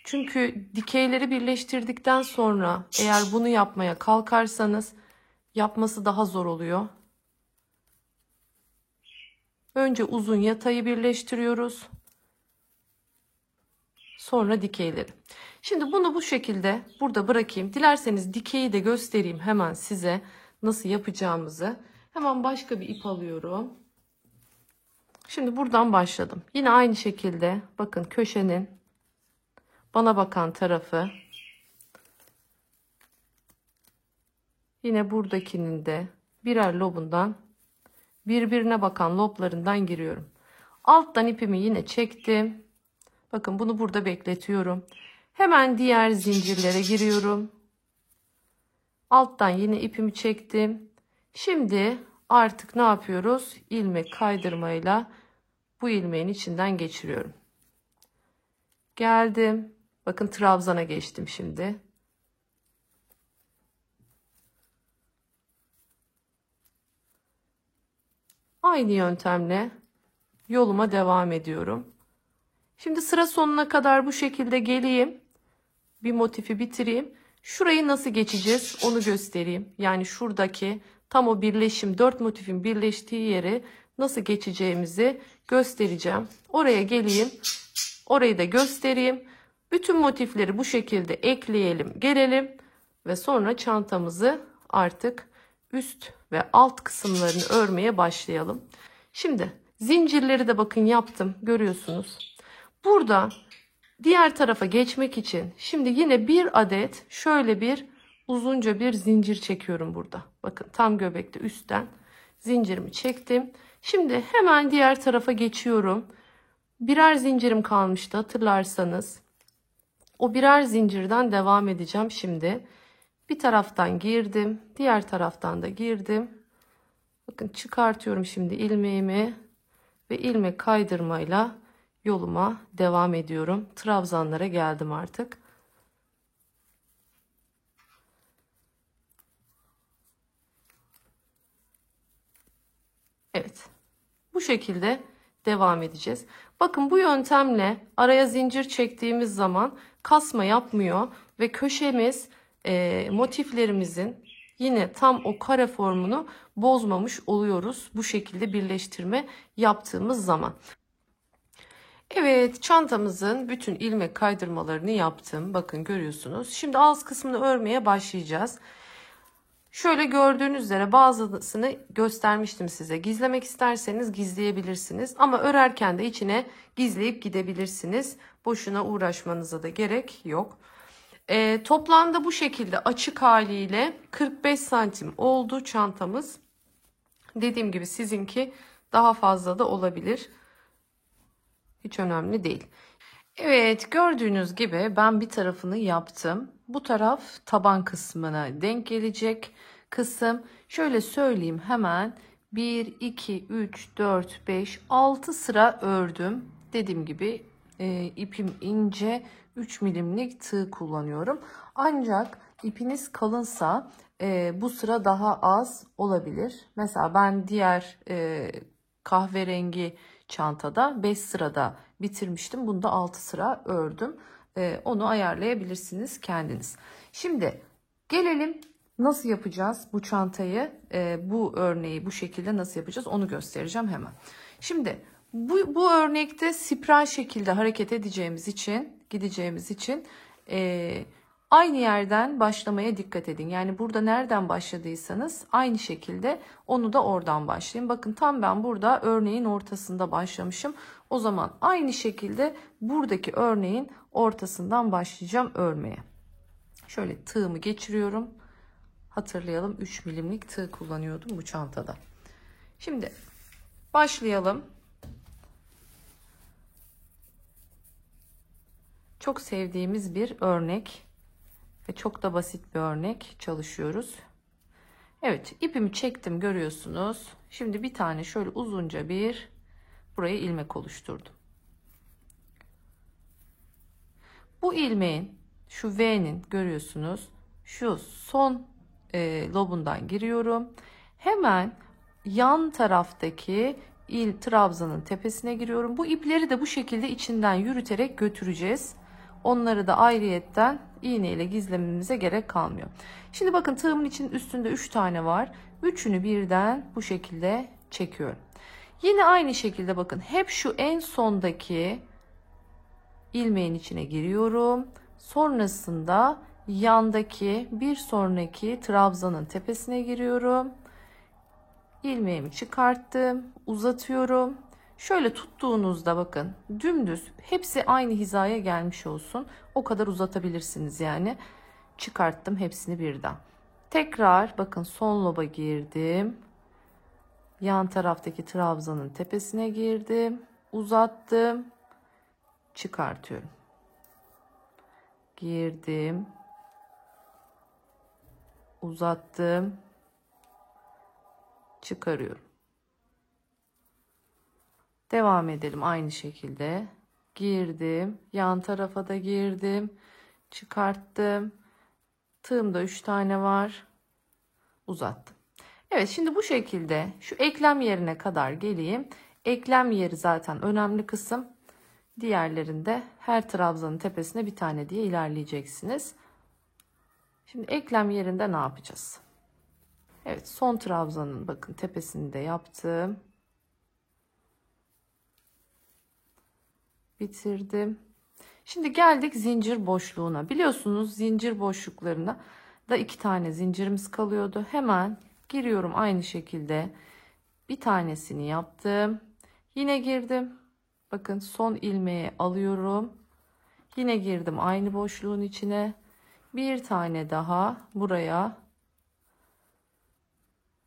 Çünkü dikeyleri birleştirdikten sonra eğer bunu yapmaya kalkarsanız yapması daha zor oluyor. Önce uzun yatayı birleştiriyoruz. Sonra dikeyleri. Şimdi bunu bu şekilde burada bırakayım. Dilerseniz dikeyi de göstereyim hemen size nasıl yapacağımızı. Hemen başka bir ip alıyorum. Şimdi buradan başladım. Yine aynı şekilde bakın köşenin bana bakan tarafı. Yine buradakinin de birer lobundan birbirine bakan loblarından giriyorum. Alttan ipimi yine çektim. Bakın bunu burada bekletiyorum. Hemen diğer zincirlere giriyorum. Alttan yine ipimi çektim. Şimdi artık ne yapıyoruz? İlmek kaydırmayla bu ilmeğin içinden geçiriyorum. Geldim. Bakın trabzana geçtim şimdi. Aynı yöntemle yoluma devam ediyorum. Şimdi sıra sonuna kadar bu şekilde geleyim. Bir motifi bitireyim. Şurayı nasıl geçeceğiz onu göstereyim. Yani şuradaki tam o birleşim 4 motifin birleştiği yeri nasıl geçeceğimizi göstereceğim. Oraya geleyim. Orayı da göstereyim. Bütün motifleri bu şekilde ekleyelim, gelelim ve sonra çantamızı artık üst ve alt kısımlarını örmeye başlayalım. Şimdi zincirleri de bakın yaptım, görüyorsunuz. Burada diğer tarafa geçmek için şimdi yine bir adet şöyle bir uzunca bir zincir çekiyorum burada. Bakın tam göbekte üstten zincirimi çektim. Şimdi hemen diğer tarafa geçiyorum. Birer zincirim kalmıştı hatırlarsanız. O birer zincirden devam edeceğim şimdi. Bir taraftan girdim, diğer taraftan da girdim. Bakın çıkartıyorum şimdi ilmeğimi ve ilmek kaydırmayla yoluma devam ediyorum. Trabzanlara geldim artık. Evet. Bu şekilde devam edeceğiz. Bakın bu yöntemle araya zincir çektiğimiz zaman kasma yapmıyor ve köşemiz motiflerimizin yine tam o kare formunu bozmamış oluyoruz bu şekilde birleştirme yaptığımız zaman. Evet, çantamızın bütün ilmek kaydırmalarını yaptım. Bakın görüyorsunuz. Şimdi alt kısmını örmeye başlayacağız. Şöyle gördüğünüz üzere bazısını göstermiştim size. Gizlemek isterseniz gizleyebilirsiniz. Ama örerken de içine gizleyip gidebilirsiniz. Boşuna uğraşmanıza da gerek yok. Toplamda bu şekilde açık haliyle 45 santim oldu çantamız. Dediğim gibi sizinki daha fazla da olabilir. Hiç önemli değil. Evet, gördüğünüz gibi ben bir tarafını yaptım. Bu taraf taban kısmına denk gelecek kısım. Şöyle söyleyeyim hemen. 1, 2, 3, 4, 5, 6 sıra ördüm. Dediğim gibi ipim ince, 3 milimlik tığ kullanıyorum. Ancak ipiniz kalınsa bu sıra daha az olabilir. Mesela ben diğer kahverengi çantada 5 sırada bitirmiştim. Bunda 6 sıra ördüm. Onu ayarlayabilirsiniz kendiniz. Şimdi gelelim nasıl yapacağız bu çantayı, bu örneği bu şekilde nasıl yapacağız onu göstereceğim hemen. Şimdi bu örnekte spiral şekilde hareket gideceğimiz için aynı yerden başlamaya dikkat edin. Yani burada nereden başladıysanız aynı şekilde onu da oradan başlayın. Bakın tam ben burada örneğin ortasında başlamışım. O zaman aynı şekilde buradaki örneğin ortasından başlayacağım örmeye. Şöyle tığımı geçiriyorum. Hatırlayalım, 3 milimlik tığ kullanıyordum bu çantada. Şimdi başlayalım. Çok sevdiğimiz bir örnek ve çok da basit bir örnek çalışıyoruz. Evet, ipimi çektim görüyorsunuz. Şimdi bir tane şöyle uzunca buraya ilmek oluşturdum. Bu ilmeğin şu V'nin görüyorsunuz şu son lobundan giriyorum. Hemen yan taraftaki trabzanın tepesine giriyorum. Bu ipleri de bu şekilde içinden yürüterek götüreceğiz. Onları da ayrıyetten iğne ile gizlememize gerek kalmıyor. Şimdi bakın tığımın üstünde 3 tane var. Üçünü birden bu şekilde çekiyorum. Yine aynı şekilde bakın hep şu en sondaki ilmeğin içine giriyorum. Sonrasında yandaki bir sonraki trabzanın tepesine giriyorum. İlmeğimi çıkarttım, uzatıyorum. Şöyle tuttuğunuzda bakın dümdüz hepsi aynı hizaya gelmiş olsun. O kadar uzatabilirsiniz yani. Çıkarttım hepsini birden. Tekrar bakın son loba girdim. Yan taraftaki trabzanın tepesine girdim. Uzattım. Çıkartıyorum. Girdim. Uzattım. Çıkarıyorum. Devam edelim aynı şekilde. Girdim. Yan tarafa da girdim. Çıkarttım. Tığımda 3 tane var. Uzattım. Evet, şimdi bu şekilde şu eklem yerine kadar geleyim. Eklem yeri zaten önemli kısım. Diğerlerinde her trabzanın tepesine bir tane diye ilerleyeceksiniz. Şimdi eklem yerinde ne yapacağız? Evet, son trabzanın bakın tepesini de yaptım. Bitirdim. Şimdi geldik zincir boşluğuna. Biliyorsunuz zincir boşluklarına da 2 tane zincirimiz kalıyordu. Hemen giriyorum aynı şekilde. Bir tanesini yaptım. Yine girdim. Bakın son ilmeği alıyorum. Yine girdim aynı boşluğun içine. Bir tane daha buraya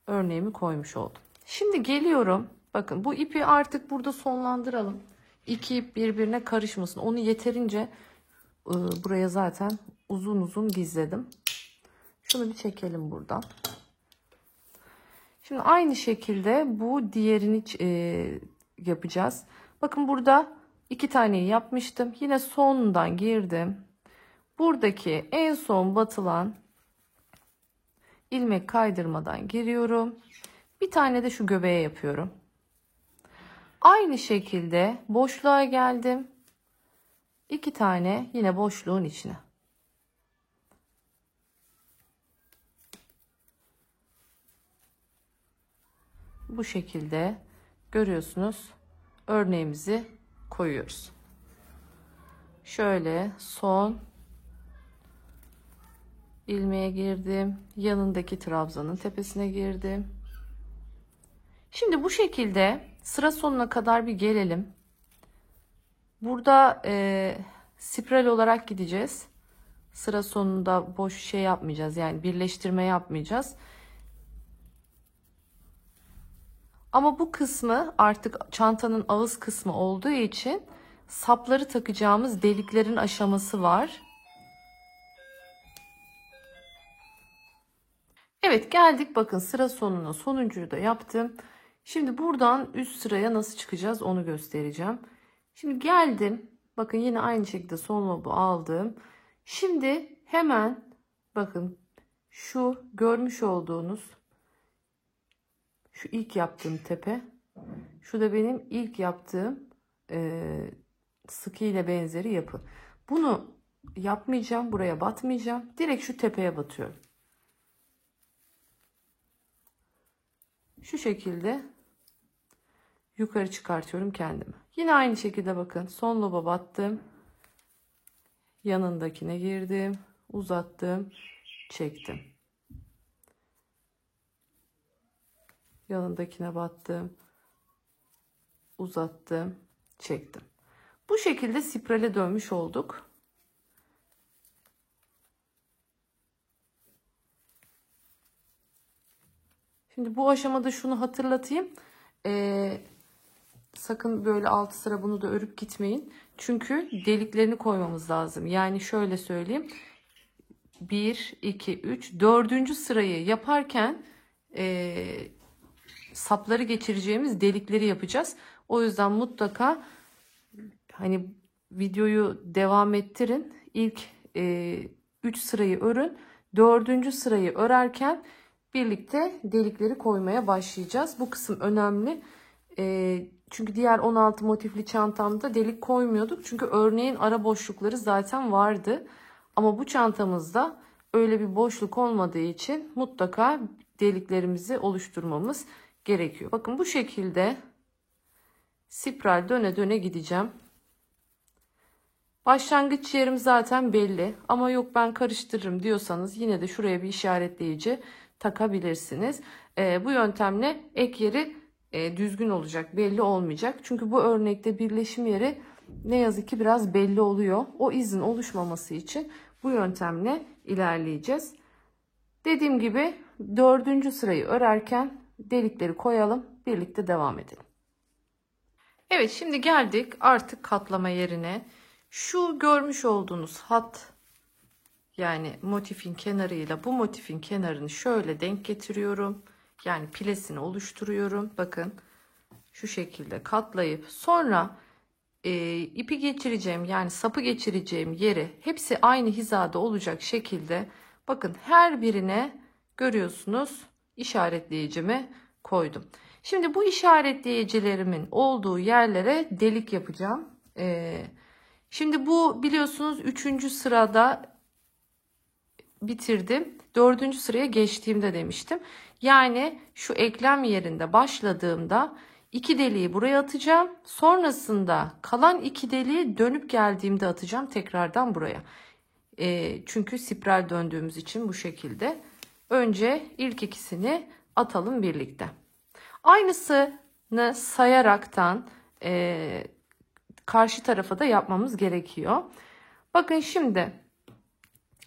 örneğimi koymuş oldum. Şimdi geliyorum. Bakın bu ipi artık burada sonlandıralım. İki ip birbirine karışmasın. Onu yeterince buraya zaten uzun uzun gizledim. Şunu bir çekelim buradan. Şimdi aynı şekilde bu diğerini yapacağız. Bakın burada 2 taneyi yapmıştım. Yine sonundan girdim. Buradaki en son batılan ilmek kaydırmadan giriyorum. Bir tane de şu göbeğe yapıyorum. Aynı şekilde boşluğa geldim. 2 tane yine boşluğun içine. bu şekilde görüyorsunuz. Örneğimizi koyuyoruz. Şöyle son ilmeğe girdim. Yanındaki trabzanın tepesine girdim. Şimdi bu şekilde sıra sonuna kadar bir gelelim. Burada spiral olarak gideceğiz. Sıra sonunda boş şey yapmayacağız. Yani birleştirme yapmayacağız. Ama bu kısmı artık çantanın ağız kısmı olduğu için sapları takacağımız deliklerin aşaması var. Evet, geldik. Bakın sıra sonuna, sonuncuyu da yaptım. Şimdi buradan üst sıraya nasıl çıkacağız onu göstereceğim. Şimdi geldim. Bakın yine aynı şekilde son lobu aldım. Şimdi hemen bakın şu görmüş olduğunuz şu ilk yaptığım tepe. Şu da benim ilk yaptığım sıkı ile benzeri yapı. Bunu yapmayacağım. Buraya batmayacağım. Direkt şu tepeye batıyorum. Şu şekilde yukarı çıkartıyorum kendimi. Yine aynı şekilde bakın son loba battım. Yanındakine girdim. Uzattım. Çektim. Yanındakine battım. Uzattım. Çektim. Bu şekilde spirale dönmüş olduk. Şimdi bu aşamada şunu hatırlatayım. Sakın böyle 6 sıra bunu da örüp gitmeyin. Çünkü deliklerini koymamız lazım. Yani şöyle söyleyeyim. 1, 2, 3, 4. sırayı yaparken sapları geçireceğimiz delikleri yapacağız. O yüzden mutlaka hani videoyu devam ettirin. İlk 3 sırayı örün. 4. sırayı örerken birlikte delikleri koymaya başlayacağız. Bu kısım önemli. Çünkü diğer 16 motifli çantamda delik koymuyorduk. Çünkü örneğin ara boşlukları zaten vardı. Ama bu çantamızda öyle bir boşluk olmadığı için mutlaka deliklerimizi oluşturmamız gerekiyor. Bakın bu şekilde spiral döne döne gideceğim. Başlangıç yerim zaten belli. Ama yok ben karıştırırım diyorsanız yine de şuraya bir işaretleyici takabilirsiniz. Bu yöntemle ek yeri düzgün olacak, belli olmayacak. Çünkü bu örnekte birleşim yeri ne yazık ki biraz belli oluyor. O izin oluşmaması için bu yöntemle ilerleyeceğiz. Dediğim gibi 4. sırayı örerken delikleri koyalım, birlikte devam edelim. Evet, şimdi geldik artık katlama yerine. Şu görmüş olduğunuz hat, yani motifin kenarıyla bu motifin kenarını şöyle denk getiriyorum. Yani pilesini oluşturuyorum. Bakın şu şekilde katlayıp sonra ipi geçireceğim, yani sapı geçireceğim yeri hepsi aynı hizada olacak şekilde bakın her birine görüyorsunuz işaretleyicimi koydum. Şimdi bu işaretleyicilerimin olduğu yerlere delik yapacağım. Şimdi bu biliyorsunuz 3. sırada bitirdim. 4. sıraya geçtiğimde demiştim. Yani şu eklem yerinde başladığımda 2 deliği buraya atacağım. Sonrasında kalan 2 deliği dönüp geldiğimde atacağım tekrardan buraya. Çünkü spiral döndüğümüz için bu şekilde. Önce ilk ikisini atalım birlikte. Aynısını sayaraktan karşı tarafa da yapmamız gerekiyor. Bakın şimdi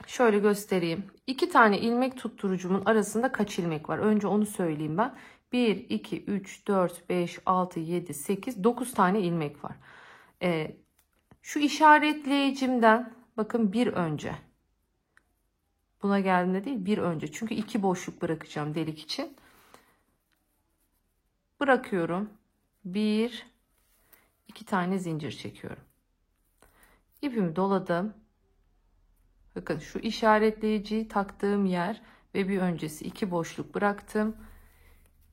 şöyle göstereyim. 2 tane ilmek tutturucumun arasında kaç ilmek var? Önce onu söyleyeyim ben. 1, 2, 3, 4, 5, 6, 7, 8, 9 tane ilmek var. Şu işaretleyicimden bakın bir önce. Buna geldiğinde değil, bir önce. Çünkü 2 boşluk bırakacağım delik için. Bırakıyorum. 1, 2 tane zincir çekiyorum. İpimi doladım. Bakın şu işaretleyiciyi taktığım yer ve bir öncesi 2 boşluk bıraktım.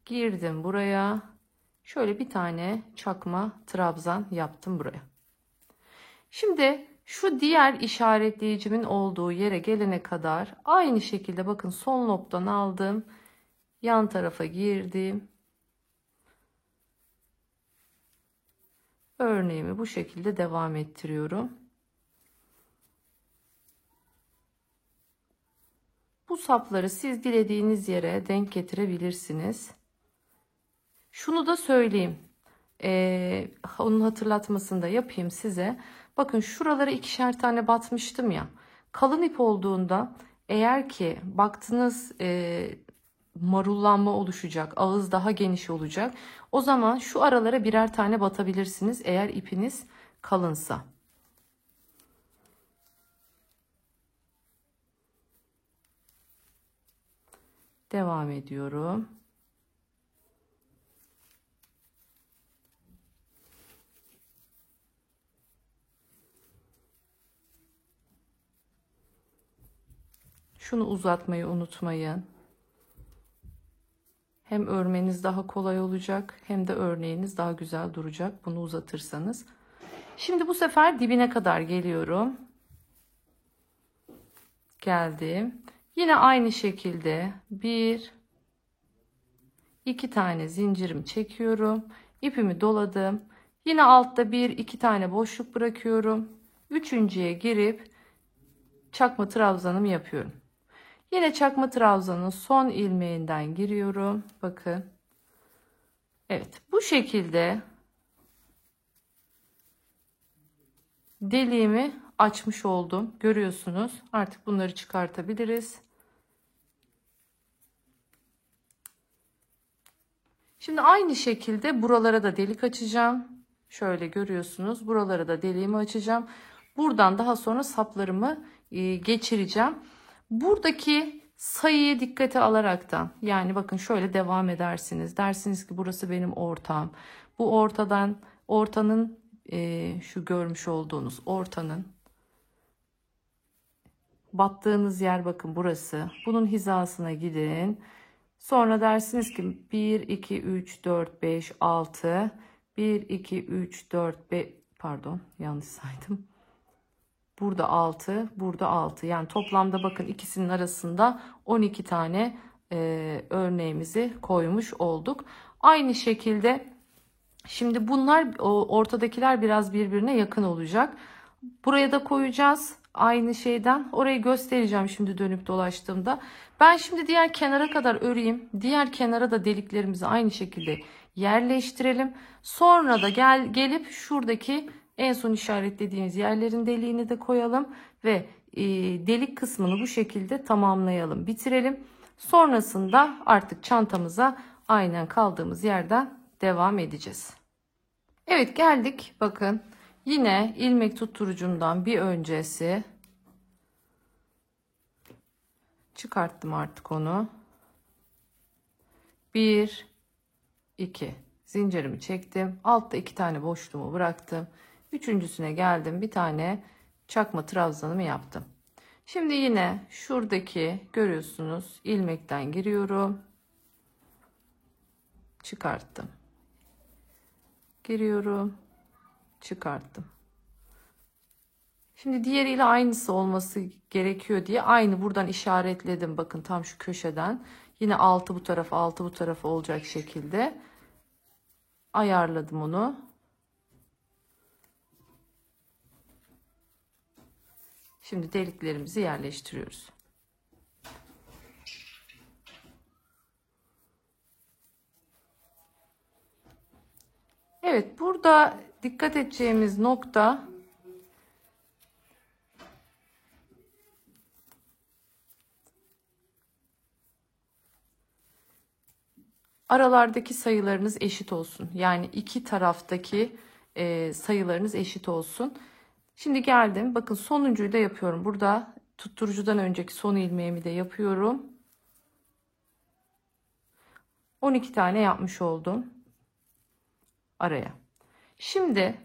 Girdim buraya. Şöyle bir tane çakma trabzan yaptım buraya. Şimdi şu diğer işaretleyicimin olduğu yere gelene kadar aynı şekilde bakın son noktadan aldım. Yan tarafa girdim. Örneğimi bu şekilde devam ettiriyorum. Bu sapları siz dilediğiniz yere denk getirebilirsiniz. Şunu da söyleyeyim. Onun hatırlatmasını da yapayım size. Bakın şuralara ikişer tane batmıştım ya. Kalın ip olduğunda eğer ki baktınız marullanma oluşacak, ağız daha geniş olacak. O zaman şu aralara birer tane batabilirsiniz eğer ipiniz kalınsa. Devam ediyorum. Şunu uzatmayı unutmayın. Hem örmeniz daha kolay olacak hem de örneğiniz daha güzel duracak bunu uzatırsanız. Şimdi bu sefer dibine kadar geliyorum. Geldim. Yine aynı şekilde 2 tane zincirimi çekiyorum. İpimi doladım. Yine altta 2 tane boşluk bırakıyorum. Üçüncüye girip çakma trabzanımı yapıyorum. Yine çakma trabzanın son ilmeğinden giriyorum. Bakın. Evet, bu şekilde deliğimi açmış oldum. Görüyorsunuz. Artık bunları çıkartabiliriz. Şimdi aynı şekilde buralara da delik açacağım. Şöyle görüyorsunuz. Buralara da deliğimi açacağım. Buradan daha sonra saplarımı geçireceğim. Buradaki sayıyı dikkate alaraktan, yani bakın şöyle devam edersiniz. Dersiniz ki burası benim ortağım. Bu ortanın şu görmüş olduğunuz ortanın battığınız yer bakın burası. Bunun hizasına gidin. Sonra dersiniz ki 1, 2, 3, 4, 5, 6. 1, 2, 3, 4, 5. Pardon, yanlış saydım. Burada 6, burada 6. Yani toplamda bakın ikisinin arasında 12 tane örneğimizi koymuş olduk. Aynı şekilde şimdi bunlar ortadakiler biraz birbirine yakın olacak. Buraya da koyacağız. Aynı şeyden. Orayı göstereceğim şimdi dönüp dolaştığımda. Ben şimdi diğer kenara kadar öreyim. Diğer kenara da deliklerimizi aynı şekilde yerleştirelim. Sonra da gelip şuradaki en son işaretlediğimiz yerlerin deliğini de koyalım. Ve delik kısmını bu şekilde tamamlayalım. Bitirelim. Sonrasında artık çantamıza aynen kaldığımız yerden devam edeceğiz. Evet, geldik. Bakın. Yine ilmek tutturucumdan bir öncesi çıkarttım artık onu. 1, 2 zincirimi çektim. Altta 2 tane boşluğumu bıraktım. Üçüncüsüne geldim. Bir tane çakma trabzanımı yaptım. Şimdi yine şuradaki görüyorsunuz ilmekten giriyorum. Çıkarttım. Giriyorum. Çıkarttım. Şimdi diğeriyle aynısı olması gerekiyor diye aynı buradan işaretledim. Bakın tam şu köşeden. Yine 6 bu tarafa 6 bu tarafa olacak şekilde ayarladım onu. Şimdi deliklerimizi yerleştiriyoruz. Evet, burada dikkat edeceğimiz nokta aralardaki sayılarınız eşit olsun. Yani iki taraftaki sayılarınız eşit olsun. Şimdi geldim. Bakın sonuncuyu da yapıyorum. Burada tutturucudan önceki son ilmeğimi de yapıyorum. 12 tane yapmış oldum. Araya. Şimdi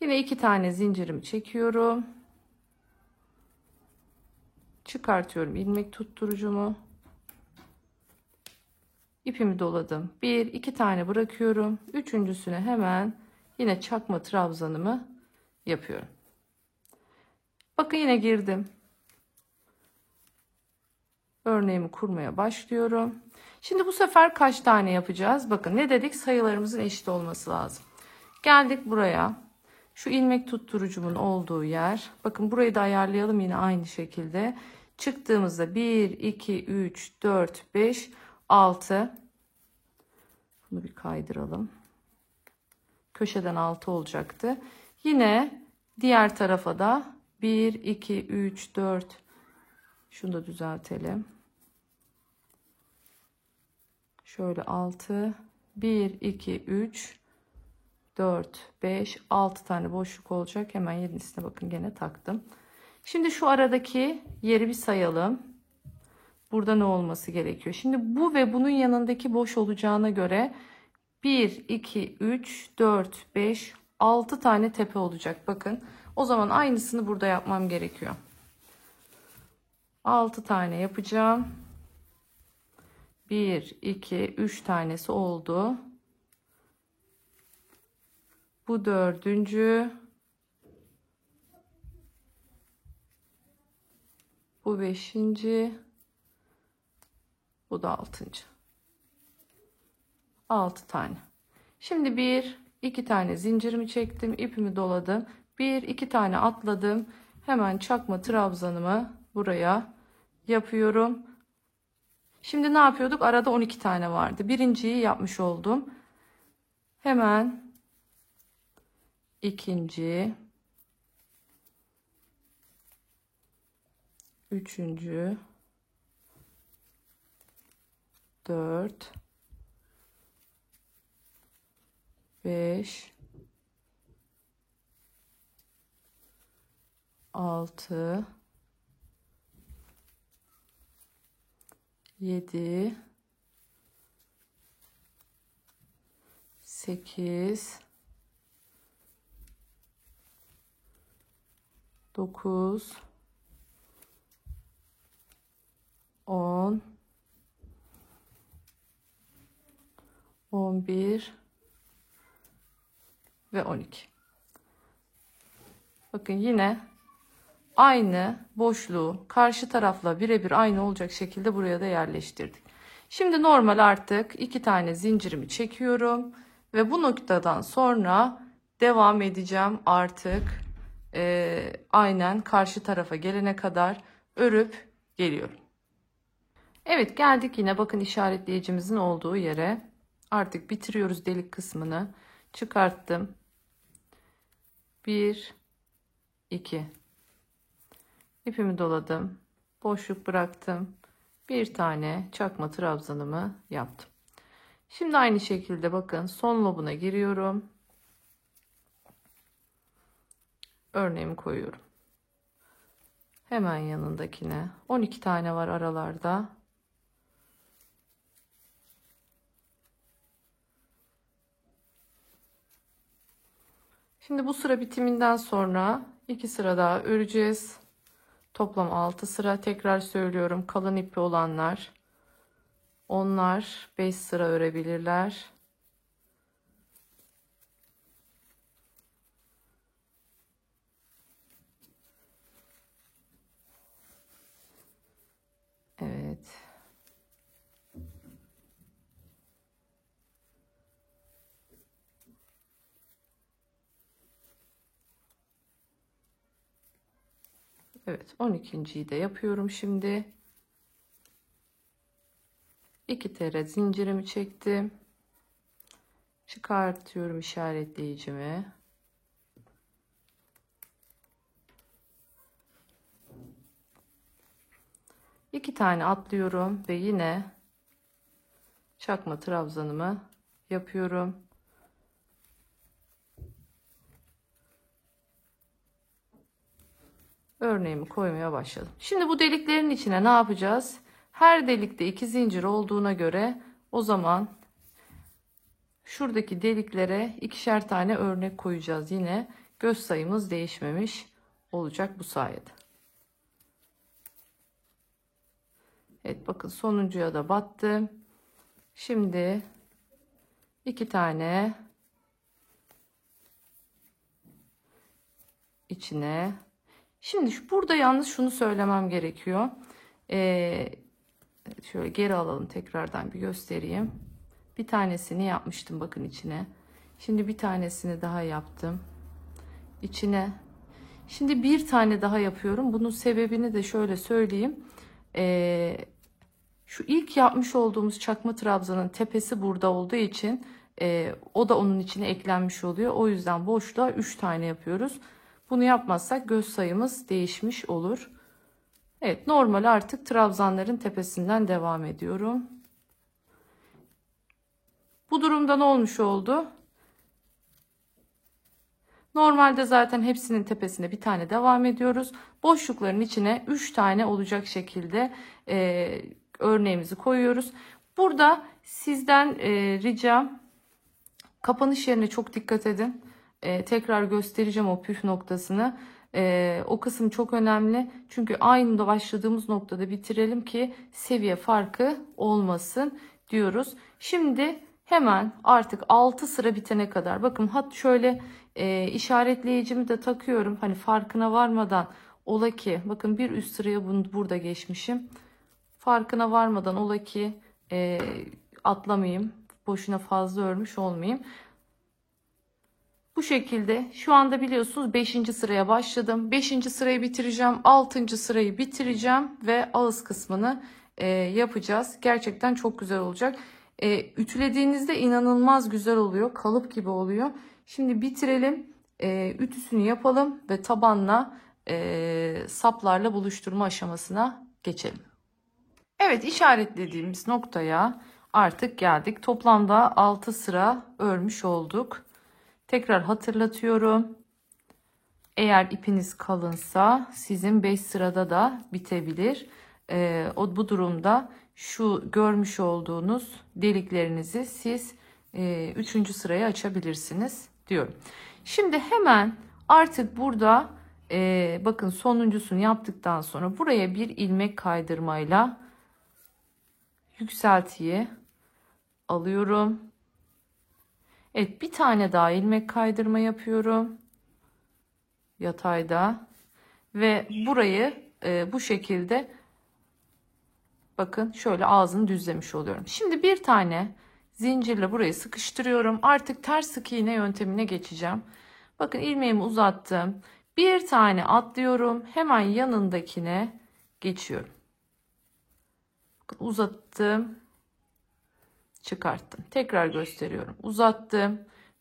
yine 2 tane zincirimi çekiyorum. Çıkartıyorum ilmek tutturucumu. İpimi doladım. 1, 2 tane bırakıyorum. Üçüncüsüne hemen yine çakma trabzanımı yapıyorum. Bakın yine girdim. Örneğimi kurmaya başlıyorum. Şimdi bu sefer kaç tane yapacağız? Bakın ne dedik? Sayılarımızın eşit olması lazım. Geldik buraya. Şu ilmek tutturucumun olduğu yer. Bakın burayı da ayarlayalım yine aynı şekilde. Çıktığımızda 1, 2, 3, 4, 5, 6. Bunu bir kaydıralım. Köşeden 6 olacaktı. Yine diğer tarafa da 1, 2, 3, 4. Şunu da düzeltelim. Şöyle 6. 1, 2, 3, 4, 5, 6 tane boşluk olacak. Hemen yenisine bakın gene taktım. Şimdi şu aradaki yeri bir sayalım. Burada ne olması gerekiyor? Şimdi bu ve bunun yanındaki boş olacağına göre 1, 2, 3, 4, 5, 6 tane tepe olacak. Bakın o zaman aynısını burada yapmam gerekiyor. 6 tane yapacağım. 1, 2, 3 tanesi oldu. Bu dördüncü. Bu beşinci. Bu da altıncı. 6 tane. Şimdi 1, 2 tane zincirimi çektim. İpimi doladım. 1, 2 tane atladım. Hemen çakma trabzanımı buraya yapıyorum. Şimdi ne yapıyorduk? Arada 12 tane vardı. Birinciyi yapmış oldum. Hemen ikinci, üçüncü, 4, 5, 6, 7, 8, 9, 10, 11 ve 12. Bakın yine aynı boşluğu karşı tarafla birebir aynı olacak şekilde buraya da yerleştirdik. Şimdi normal artık 2 tane zincirimi çekiyorum ve bu noktadan sonra devam edeceğim artık aynen karşı tarafa gelene kadar örüp geliyorum. Evet, geldik yine bakın işaretleyicimizin olduğu yere. Artık bitiriyoruz delik kısmını. Çıkarttım. 1, 2. İpimi doladım. Boşluk bıraktım. Bir tane çakma trabzanımı yaptım. Şimdi aynı şekilde bakın son lobuna giriyorum. Örneğimi koyuyorum. Hemen yanındakine 12 tane var aralarda. Şimdi bu sıra bitiminden sonra 2 sıra daha öreceğiz. Toplam 6 sıra. Tekrar söylüyorum, kalın ipi olanlar onlar 5 sıra örebilirler. Evet. Evet, 12.'yi de yapıyorum şimdi. 2 kere zincirimi çektim. Çıkartıyorum işaretleyicimi. İki tane atlıyorum ve yine çakma trabzanımı yapıyorum. Örneğimi koymaya başladım. Şimdi bu deliklerin içine ne yapacağız? Her delikte 2 zincir olduğuna göre o zaman şuradaki deliklere ikişer tane örnek koyacağız. Yine göz sayımız değişmemiş olacak bu sayede. Evet, bakın sonuncuya da battım. Şimdi 2 tane içine. Şimdi burada yalnız şunu söylemem gerekiyor. Şöyle geri alalım, tekrardan bir göstereyim. Bir tanesini yapmıştım bakın içine. Şimdi bir tanesini daha yaptım. İçine. Şimdi bir tane daha yapıyorum. Bunun sebebini de şöyle söyleyeyim. Şu ilk yapmış olduğumuz çakma trabzanın tepesi burada olduğu için o da onun içine eklenmiş oluyor. O yüzden boşluğa 3 tane yapıyoruz. Bunu yapmazsak göz sayımız değişmiş olur. Evet, normal artık trabzanların tepesinden devam ediyorum. Bu durumda ne olmuş oldu? Normalde zaten hepsinin tepesine bir tane devam ediyoruz. Boşlukların içine 3 tane olacak şekilde örneğimizi koyuyoruz. Burada sizden ricam, kapanış yerine çok dikkat edin. Tekrar göstereceğim o püf noktasını. O kısım çok önemli. Çünkü aynı başladığımız noktada bitirelim ki seviye farkı olmasın diyoruz. Şimdi hemen artık 6 sıra bitene kadar, bakın hat şöyle işaretleyicimi de takıyorum. Hani farkına varmadan ola ki, bakın bir üst sıraya bunu burada geçmişim. Farkına varmadan ola ki atlamayayım. Boşuna fazla örmüş olmayayım. Bu şekilde şu anda biliyorsunuz 5. sıraya başladım. 5. sırayı bitireceğim. 6. sırayı bitireceğim ve ağız kısmını yapacağız. Gerçekten çok güzel olacak. Ütülediğinizde inanılmaz güzel oluyor. Kalıp gibi oluyor. Şimdi bitirelim. Ütüsünü yapalım ve tabanla saplarla buluşturma aşamasına geçelim. Evet, işaretlediğimiz noktaya artık geldik. Toplamda 6 sıra örmüş olduk. Tekrar hatırlatıyorum. Eğer ipiniz kalınsa sizin 5 sırada da bitebilir. Bu durumda şu görmüş olduğunuz deliklerinizi siz 3. sıraya açabilirsiniz diyorum. Şimdi hemen artık burada bakın sonuncusunu yaptıktan sonra buraya bir ilmek kaydırmayla yükseltiyi alıyorum. Evet, bir tane daha ilmek kaydırma yapıyorum yatayda ve burayı bu şekilde bakın şöyle ağzını düzlemiş oluyorum. Şimdi bir tane zincirle burayı sıkıştırıyorum. Artık ters sık iğne yöntemine geçeceğim. Bakın ilmeğimi uzattım. Bir tane atlıyorum. Hemen yanındakine geçiyorum. Bakın uzattım. Çıkarttım. Tekrar gösteriyorum. Uzattım.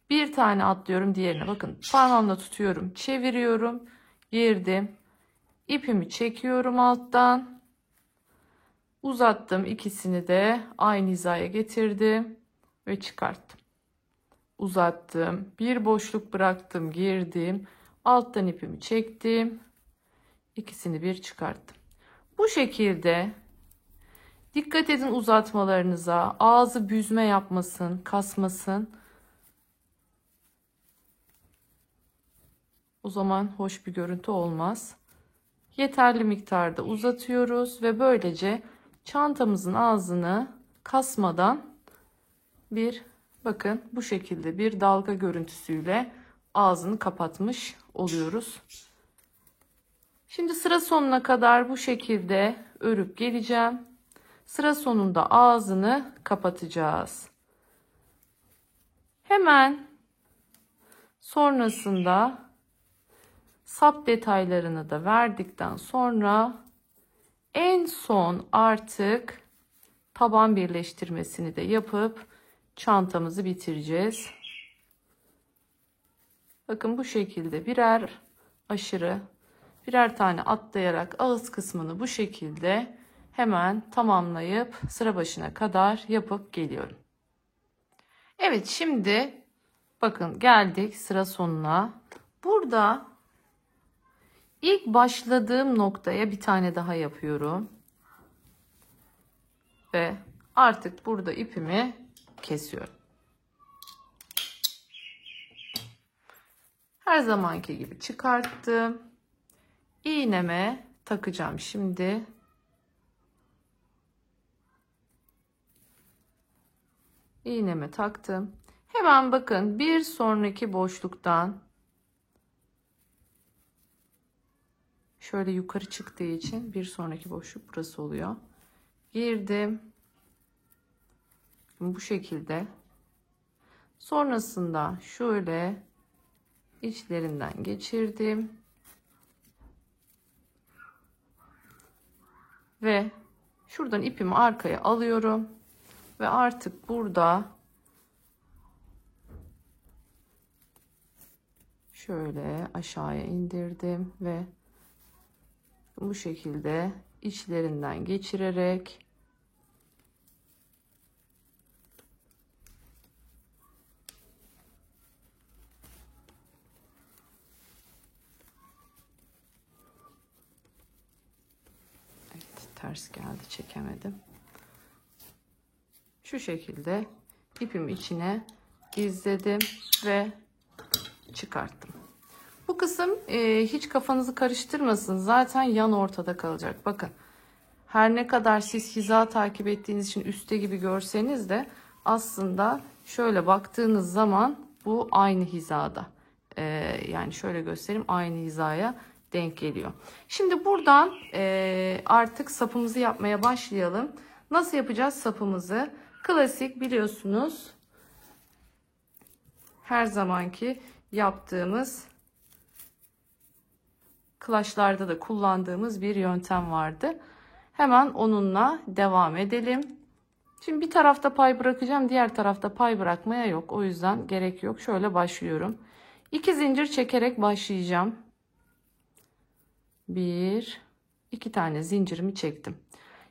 Bir tane atlıyorum diğerine. Bakın parmağımla tutuyorum. Çeviriyorum. Girdim. İpimi çekiyorum alttan. Uzattım. İkisini de aynı hizaya getirdim. Ve çıkarttım. Uzattım. Bir boşluk bıraktım. Girdim. Alttan ipimi çektim. İkisini bir çıkarttım. Bu şekilde dikkat edin uzatmalarınıza. Ağzı büzme yapmasın, kasmasın. O zaman hoş bir görüntü olmaz. Yeterli miktarda uzatıyoruz ve böylece çantamızın ağzını kasmadan bakın bu şekilde bir dalga görüntüsüyle ağzını kapatmış oluyoruz. Şimdi sıra sonuna kadar bu şekilde örüp geleceğim. Sıra sonunda ağzını kapatacağız. Hemen sonrasında sap detaylarını da verdikten sonra en son artık taban birleştirmesini de yapıp çantamızı bitireceğiz. Bakın bu şekilde birer tane atlayarak ağız kısmını bu şekilde hemen tamamlayıp sıra başına kadar yapıp geliyorum. Evet, şimdi bakın geldik sıra sonuna. Burada ilk başladığım noktaya bir tane daha yapıyorum. Ve artık burada ipimi kesiyorum. Her zamanki gibi çıkarttım. İğneme takacağım şimdi. İğneme taktım. Hemen bakın bir sonraki boşluktan şöyle yukarı çıktığı için bir sonraki boşluk burası oluyor. Girdim. Bu şekilde Sonrasında şöyle içlerinden geçirdim. Ve şuradan ipimi arkaya alıyorum. Ve artık burada şöyle aşağıya indirdim ve bu şekilde içlerinden geçirerek ters geldi, çekemedim. Şu şekilde ipimi içine gizledim ve çıkarttım. Bu kısım hiç kafanızı karıştırmasın. Zaten yan ortada kalacak. Bakın. Her ne kadar siz hiza takip ettiğiniz için üstte gibi görseniz de aslında şöyle baktığınız zaman bu aynı hizada. Yani şöyle göstereyim, aynı hizaya denk geliyor. Şimdi buradan artık sapımızı yapmaya başlayalım. Nasıl yapacağız sapımızı? Klasik biliyorsunuz, her zamanki yaptığımız, Clash'larda da kullandığımız bir yöntem vardı. Hemen onunla devam edelim. Şimdi bir tarafta pay bırakacağım. Diğer tarafta pay bırakmaya yok. O yüzden gerek yok. Şöyle başlıyorum. 2 zincir çekerek başlayacağım. 1, 2 tane zincirimi çektim.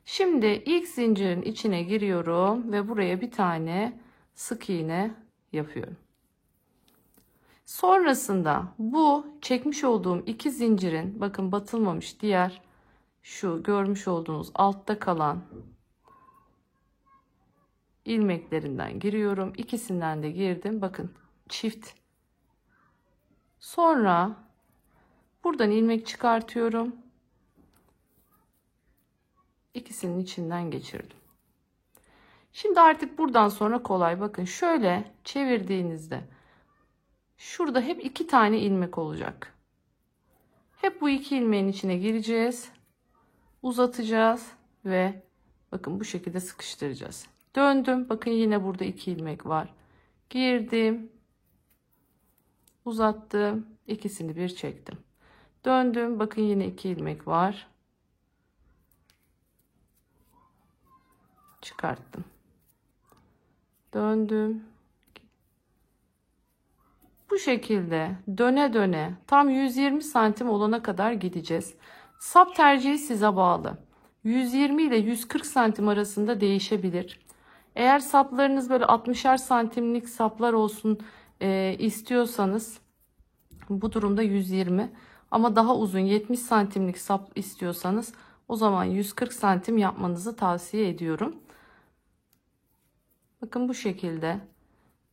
Şimdi ilk zincirin içine giriyorum ve buraya bir tane sık iğne yapıyorum. Sonrasında bu çekmiş olduğum 2 zincirin, bakın batılmamış, diğer şu görmüş olduğunuz altta kalan ilmeklerinden giriyorum. İkisinden de girdim. Bakın çift. Sonra buradan ilmek çıkartıyorum. İkisinin içinden geçirdim. Şimdi artık buradan sonra kolay. Bakın şöyle çevirdiğinizde şurada hep 2 tane ilmek olacak. Hep bu 2 ilmeğin içine gireceğiz. Uzatacağız ve bakın bu şekilde sıkıştıracağız. Döndüm. Bakın yine burada 2 ilmek var. Girdim. Uzattım. İkisini bir çektim. Döndüm. Bakın yine 2 ilmek var. Çıkarttım. Döndüm. Bu şekilde döne döne tam 120 santim olana kadar gideceğiz. Sap tercihi size bağlı. 120 ile 140 santim arasında değişebilir. Eğer saplarınız böyle 60'ar santimlik saplar olsun istiyorsanız bu durumda 120, ama daha uzun 70 santimlik sap istiyorsanız o zaman 140 santim yapmanızı tavsiye ediyorum. Bakın bu şekilde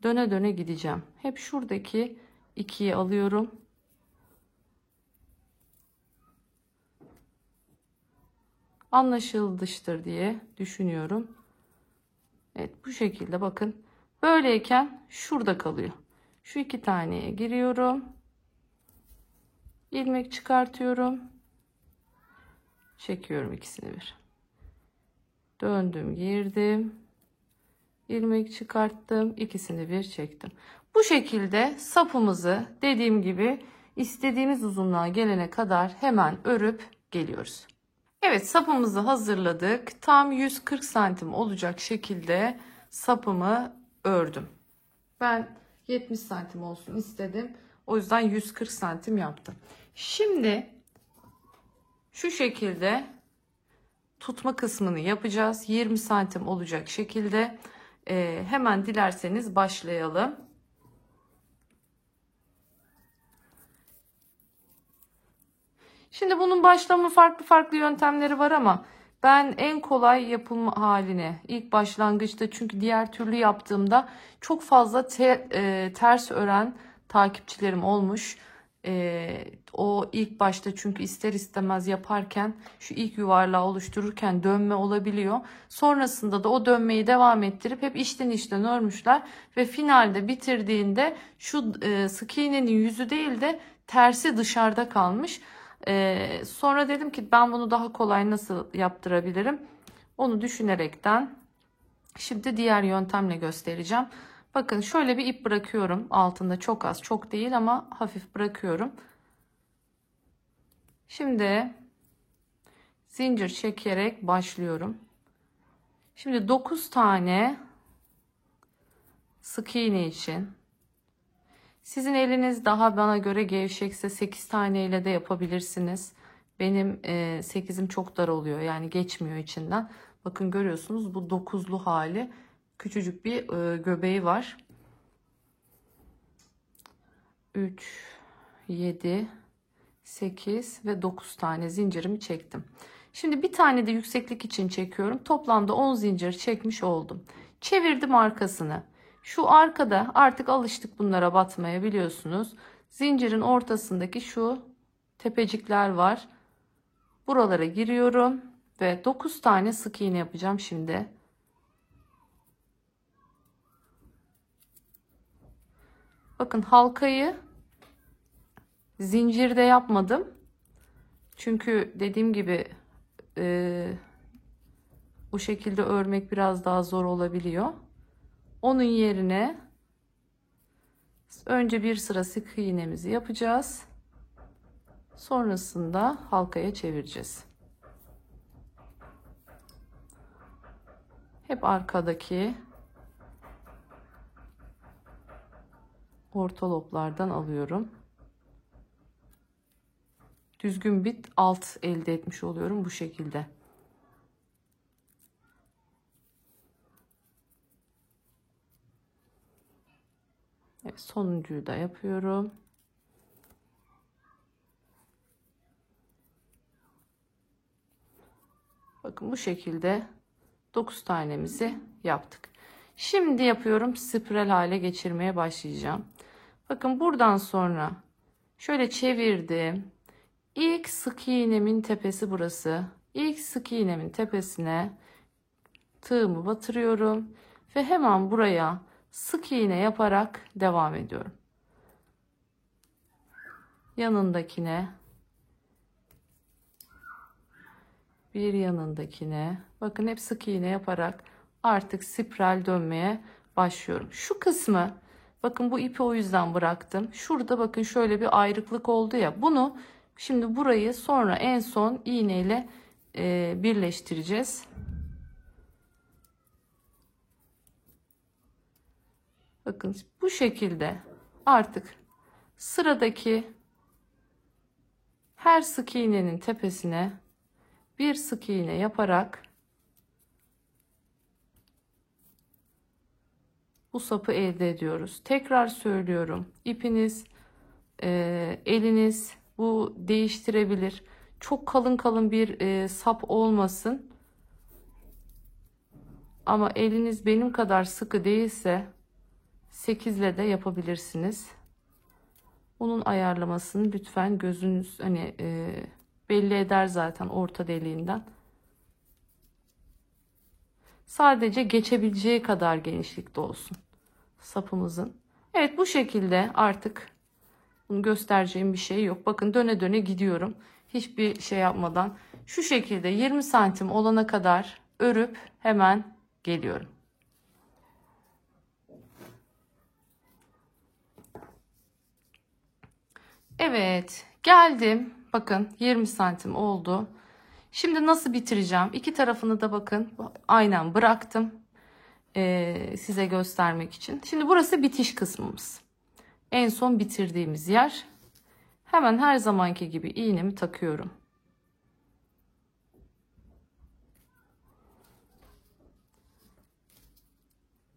döne döne gideceğim. Hep şuradaki 2'yi alıyorum. Anlaşılmıştır diye düşünüyorum. Evet, bu şekilde bakın. Böyleyken şurada kalıyor. Şu 2 taneye giriyorum. İlmek çıkartıyorum. Çekiyorum ikisini bir. Döndüm, girdim. İlmek çıkarttım. İkisini bir çektim. Bu şekilde sapımızı dediğim gibi istediğimiz uzunluğa gelene kadar hemen örüp geliyoruz. Evet, sapımızı hazırladık. Tam 140 santim olacak şekilde sapımı ördüm. Ben 70 santim olsun istedim. O yüzden 140 santim yaptım. Şimdi şu şekilde tutma kısmını yapacağız. 20 santim olacak şekilde. Hemen dilerseniz başlayalım. Şimdi bunun başlama farklı yöntemleri var ama ben en kolay yapım haline ilk başlangıçta, çünkü diğer türlü yaptığımda çok fazla ters ören takipçilerim olmuş. O ilk başta, çünkü ister istemez yaparken şu ilk yuvarlağı oluştururken dönme olabiliyor. Sonrasında da o dönmeyi devam ettirip hep içten örmüşler ve finalde bitirdiğinde şu sık iğnenin yüzü değil de tersi dışarıda kalmış. Sonra dedim ki ben bunu daha kolay nasıl yaptırabilirim? Onu düşünerekten şimdi diğer yöntemle göstereceğim. Bakın şöyle bir ip bırakıyorum altında, çok az, çok değil ama hafif bırakıyorum. Şimdi zincir çekerek başlıyorum. Şimdi 9 tane sık iğne için, sizin eliniz daha bana göre gevşekse 8 tane ile de yapabilirsiniz. Benim 8'im çok dar oluyor, yani geçmiyor içinden. Bakın görüyorsunuz, bu 9'lu hali, küçücük bir göbeği var. 3, 7, 8 ve 9 tane zincirimi çektim. Şimdi bir tane de yükseklik için çekiyorum. Toplamda 10 zincir çekmiş oldum. Çevirdim arkasını. Şu arkada artık alıştık bunlara batmaya, biliyorsunuz. Zincirin ortasındaki şu tepecikler var. Buralara giriyorum ve 9 tane sık iğne yapacağım şimdi. Bakın halkayı zincirde yapmadım. Çünkü dediğim gibi bu şekilde örmek biraz daha zor olabiliyor. Onun yerine önce bir sıra sık iğnemizi yapacağız. Sonrasında halkaya çevireceğiz. Hep arkadaki orta loblardan alıyorum. Düzgün bir alt elde etmiş oluyorum bu şekilde. Evet, sonuncuyu da yapıyorum. Bakın bu şekilde 9 tanemizi yaptık. Şimdi yapıyorum, spiral hale geçirmeye başlayacağım. Bakın buradan sonra şöyle çevirdim. İlk sık iğnemin tepesi burası. İlk sık iğnemin tepesine tığımı batırıyorum ve hemen buraya sık iğne yaparak devam ediyorum. Yanındakine, bir yanındakine, bakın hep sık iğne yaparak artık spiral dönmeye başlıyorum. Şu kısmı, bakın bu ipi o yüzden bıraktım. Şurada bakın şöyle bir ayrıklık oldu ya, bunu şimdi burayı sonra en son iğneyle birleştireceğiz. Bakın bu şekilde artık sıradaki her sık iğnenin tepesine bir sık iğne yaparak bu sapı elde ediyoruz. Tekrar söylüyorum. İpiniz, eliniz bu değiştirebilir. Çok kalın kalın bir sap olmasın. Ama eliniz benim kadar sıkı değilse 8 ile de yapabilirsiniz. Onun ayarlamasını lütfen gözünüz belli eder zaten orta deliğinden. Sadece geçebileceği kadar genişlikte olsun sapımızın. Evet, bu şekilde artık bunu göstereceğim bir şey yok. Bakın döne döne gidiyorum. Hiçbir şey yapmadan şu şekilde 20 santim olana kadar örüp hemen geliyorum. Evet, geldim. Bakın 20 santim oldu. Şimdi nasıl bitireceğim? İki tarafını da bakın aynen bıraktım. Size göstermek için. Şimdi burası bitiş kısmımız. En son bitirdiğimiz yer. Hemen her zamanki gibi iğnemi takıyorum.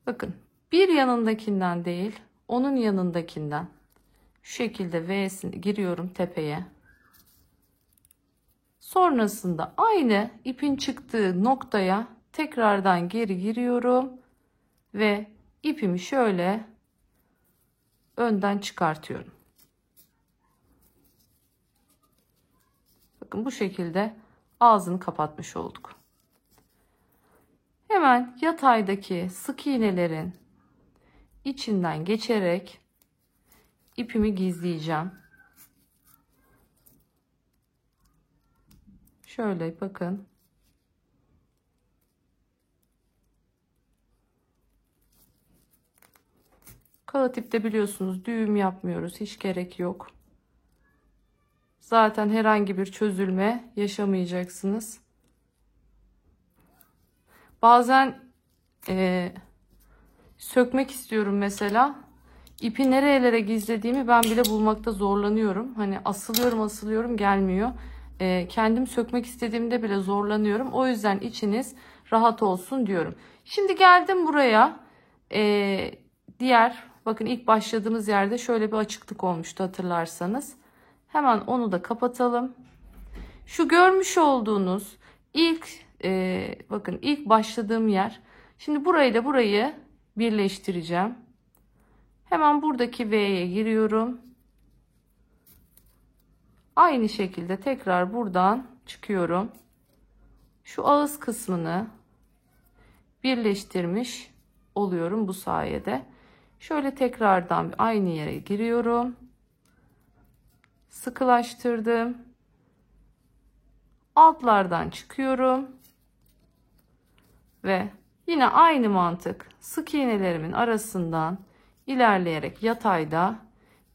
Bakın bir yanındakinden değil, onun yanındakinden şu şekilde V'sini giriyorum tepeye. Sonrasında aynı ipin çıktığı noktaya tekrardan geri giriyorum ve ipimi şöyle önden çıkartıyorum. Bakın bu şekilde ağzını kapatmış olduk. Hemen yataydaki sık iğnelerin içinden geçerek ipimi gizleyeceğim. Şöyle bakın. Kağıt ipte biliyorsunuz düğüm yapmıyoruz. Hiç gerek yok. Zaten herhangi bir çözülme yaşamayacaksınız. Bazen sökmek istiyorum mesela. İpi nerelere gizlediğimi ben bile bulmakta zorlanıyorum. Hani asılıyorum gelmiyor. Kendim sökmek istediğimde bile zorlanıyorum. O yüzden içiniz rahat olsun diyorum. Şimdi geldim buraya. Bakın ilk başladığımız yerde şöyle bir açıklık olmuştu hatırlarsanız. Hemen onu da kapatalım. Şu görmüş olduğunuz bakın ilk başladığım yer. Şimdi burayla burayı birleştireceğim. Hemen buradaki V'ye giriyorum. Aynı şekilde tekrar buradan çıkıyorum. Şu ağız kısmını birleştirmiş oluyorum bu sayede. Şöyle tekrardan aynı yere giriyorum. Sıkılaştırdım. Altlardan çıkıyorum. Ve yine aynı mantık. Sık iğnelerimin arasından ilerleyerek yatayda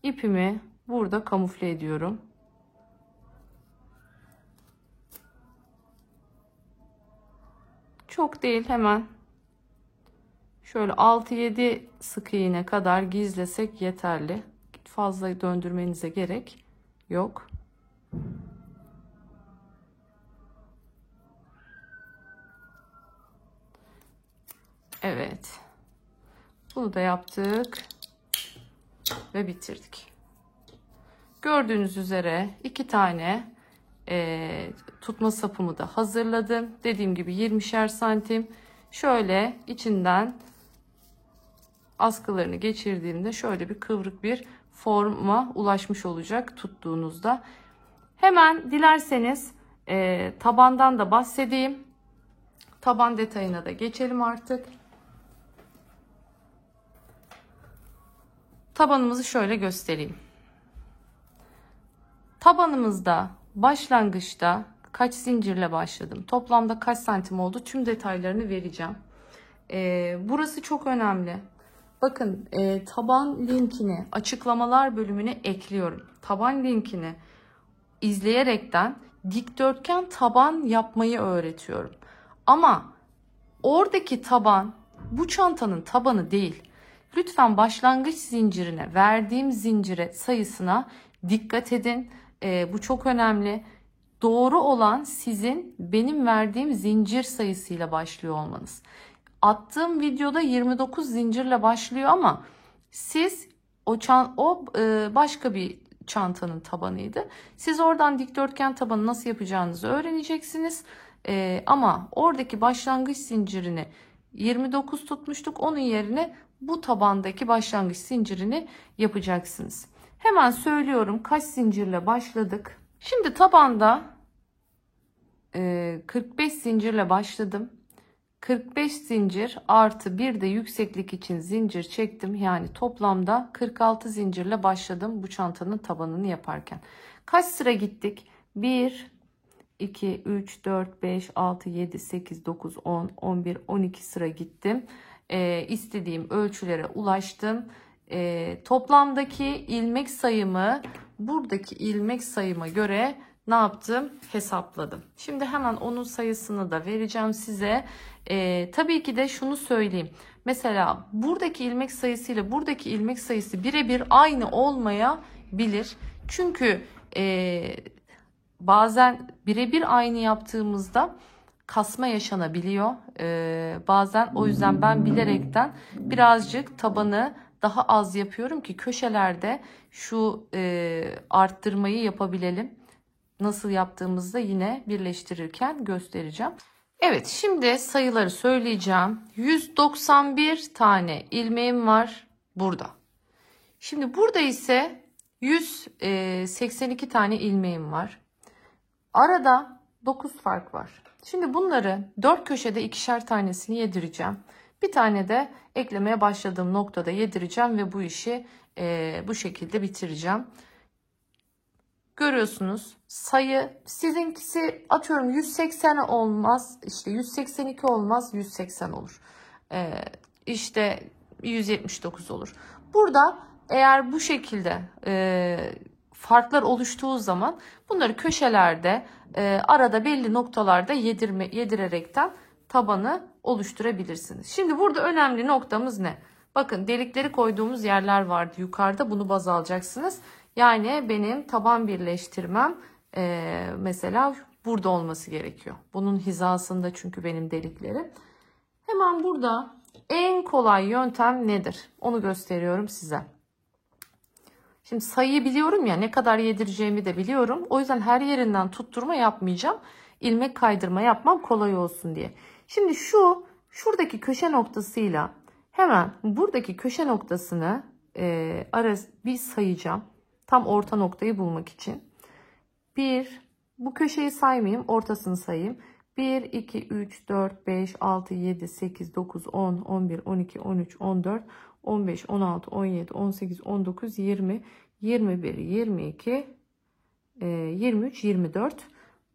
ipimi burada kamufle ediyorum. Çok değil, hemen şöyle 6-7 sık iğne kadar gizlesek yeterli. Fazla döndürmenize gerek yok. Evet. Bunu da yaptık ve bitirdik. Gördüğünüz üzere 2 tane tutma sapımı da hazırladım. Dediğim gibi 20'şer santim. Şöyle içinden askılarını geçirdiğimde şöyle bir kıvrık bir forma ulaşmış olacak tuttuğunuzda. Hemen dilerseniz tabandan da bahsedeyim. Taban detayına da geçelim artık. Tabanımızı şöyle göstereyim. Tabanımızda başlangıçta kaç zincirle başladım? Toplamda kaç santim oldu? Tüm detaylarını vereceğim. Burası çok önemli. Bakın taban linkini açıklamalar bölümüne ekliyorum. Taban linkini izleyerekten dikdörtgen taban yapmayı öğretiyorum. Ama oradaki taban bu çantanın tabanı değil. Lütfen başlangıç zincirine, verdiğim zincire sayısına dikkat edin. Bu çok önemli. Doğru olan sizin benim verdiğim zincir sayısıyla başlıyor olmanız. Attığım videoda 29 zincirle başlıyor ama siz başka bir çantanın tabanıydı. Siz oradan dikdörtgen tabanı nasıl yapacağınızı öğreneceksiniz. Ama oradaki başlangıç zincirini 29 tutmuştuk. Onun yerine bu tabandaki başlangıç zincirini yapacaksınız. Hemen söylüyorum kaç zincirle başladık. Şimdi tabanda 45 zincirle başladım. 45 zincir artı bir de yükseklik için zincir çektim. Yani toplamda 46 zincirle başladım bu çantanın tabanını yaparken. Kaç sıra gittik? 1, 2, 3, 4, 5, 6, 7, 8, 9, 10, 11, 12 sıra gittim. İstediğim ölçülere ulaştım. Toplamdaki ilmek sayımı buradaki ilmek sayıma göre ne yaptım? Hesapladım. Şimdi hemen onun sayısını da vereceğim size. Tabii ki de şunu söyleyeyim. Mesela buradaki ilmek sayısı ile buradaki ilmek sayısı birebir aynı olmayabilir. Çünkü bazen birebir aynı yaptığımızda kasma yaşanabiliyor. Bazen o yüzden ben bilerekten birazcık tabanı daha az yapıyorum ki köşelerde şu arttırmayı yapabilelim. Nasıl yaptığımızda yine birleştirirken göstereceğim. Evet, şimdi sayıları söyleyeceğim. 191 tane ilmeğim var burada. Şimdi burada ise 182 tane ilmeğim var. Arada 9 fark var. Şimdi bunları 4 köşede ikişer tanesini yedireceğim. Bir tane de eklemeye başladığım noktada yedireceğim ve bu işi bu şekilde bitireceğim. Görüyorsunuz sayı sizinkisi atıyorum 180 olmaz, işte 182 olmaz, 180 olur. İşte 179 olur. Burada eğer bu şekilde farklar oluştuğu zaman bunları köşelerde arada belli noktalarda yedirerekten tabanı oluşturabilirsiniz. Şimdi burada önemli noktamız ne? Bakın delikleri koyduğumuz yerler vardı yukarıda, bunu baz alacaksınız. Yani benim taban birleştirmem mesela burada olması gerekiyor. Bunun hizasında çünkü benim deliklerim. Hemen burada en kolay yöntem nedir? Onu gösteriyorum size. Şimdi sayıyı biliyorum ya, ne kadar yedireceğimi de biliyorum. O yüzden her yerinden tutturma yapmayacağım. İlmek kaydırma yapmam kolay olsun diye. Şimdi şuradaki köşe noktasıyla hemen buradaki köşe noktasını bir sayacağım. Tam orta noktayı bulmak için. Bu köşeyi saymayayım, ortasını sayayım. 1, 2, 3, 4, 5, 6, 7, 8, 9, 10, 11, 12, 13, 14, 15, 16, 17, 18, 19, 20, 21, 22, 23, 24.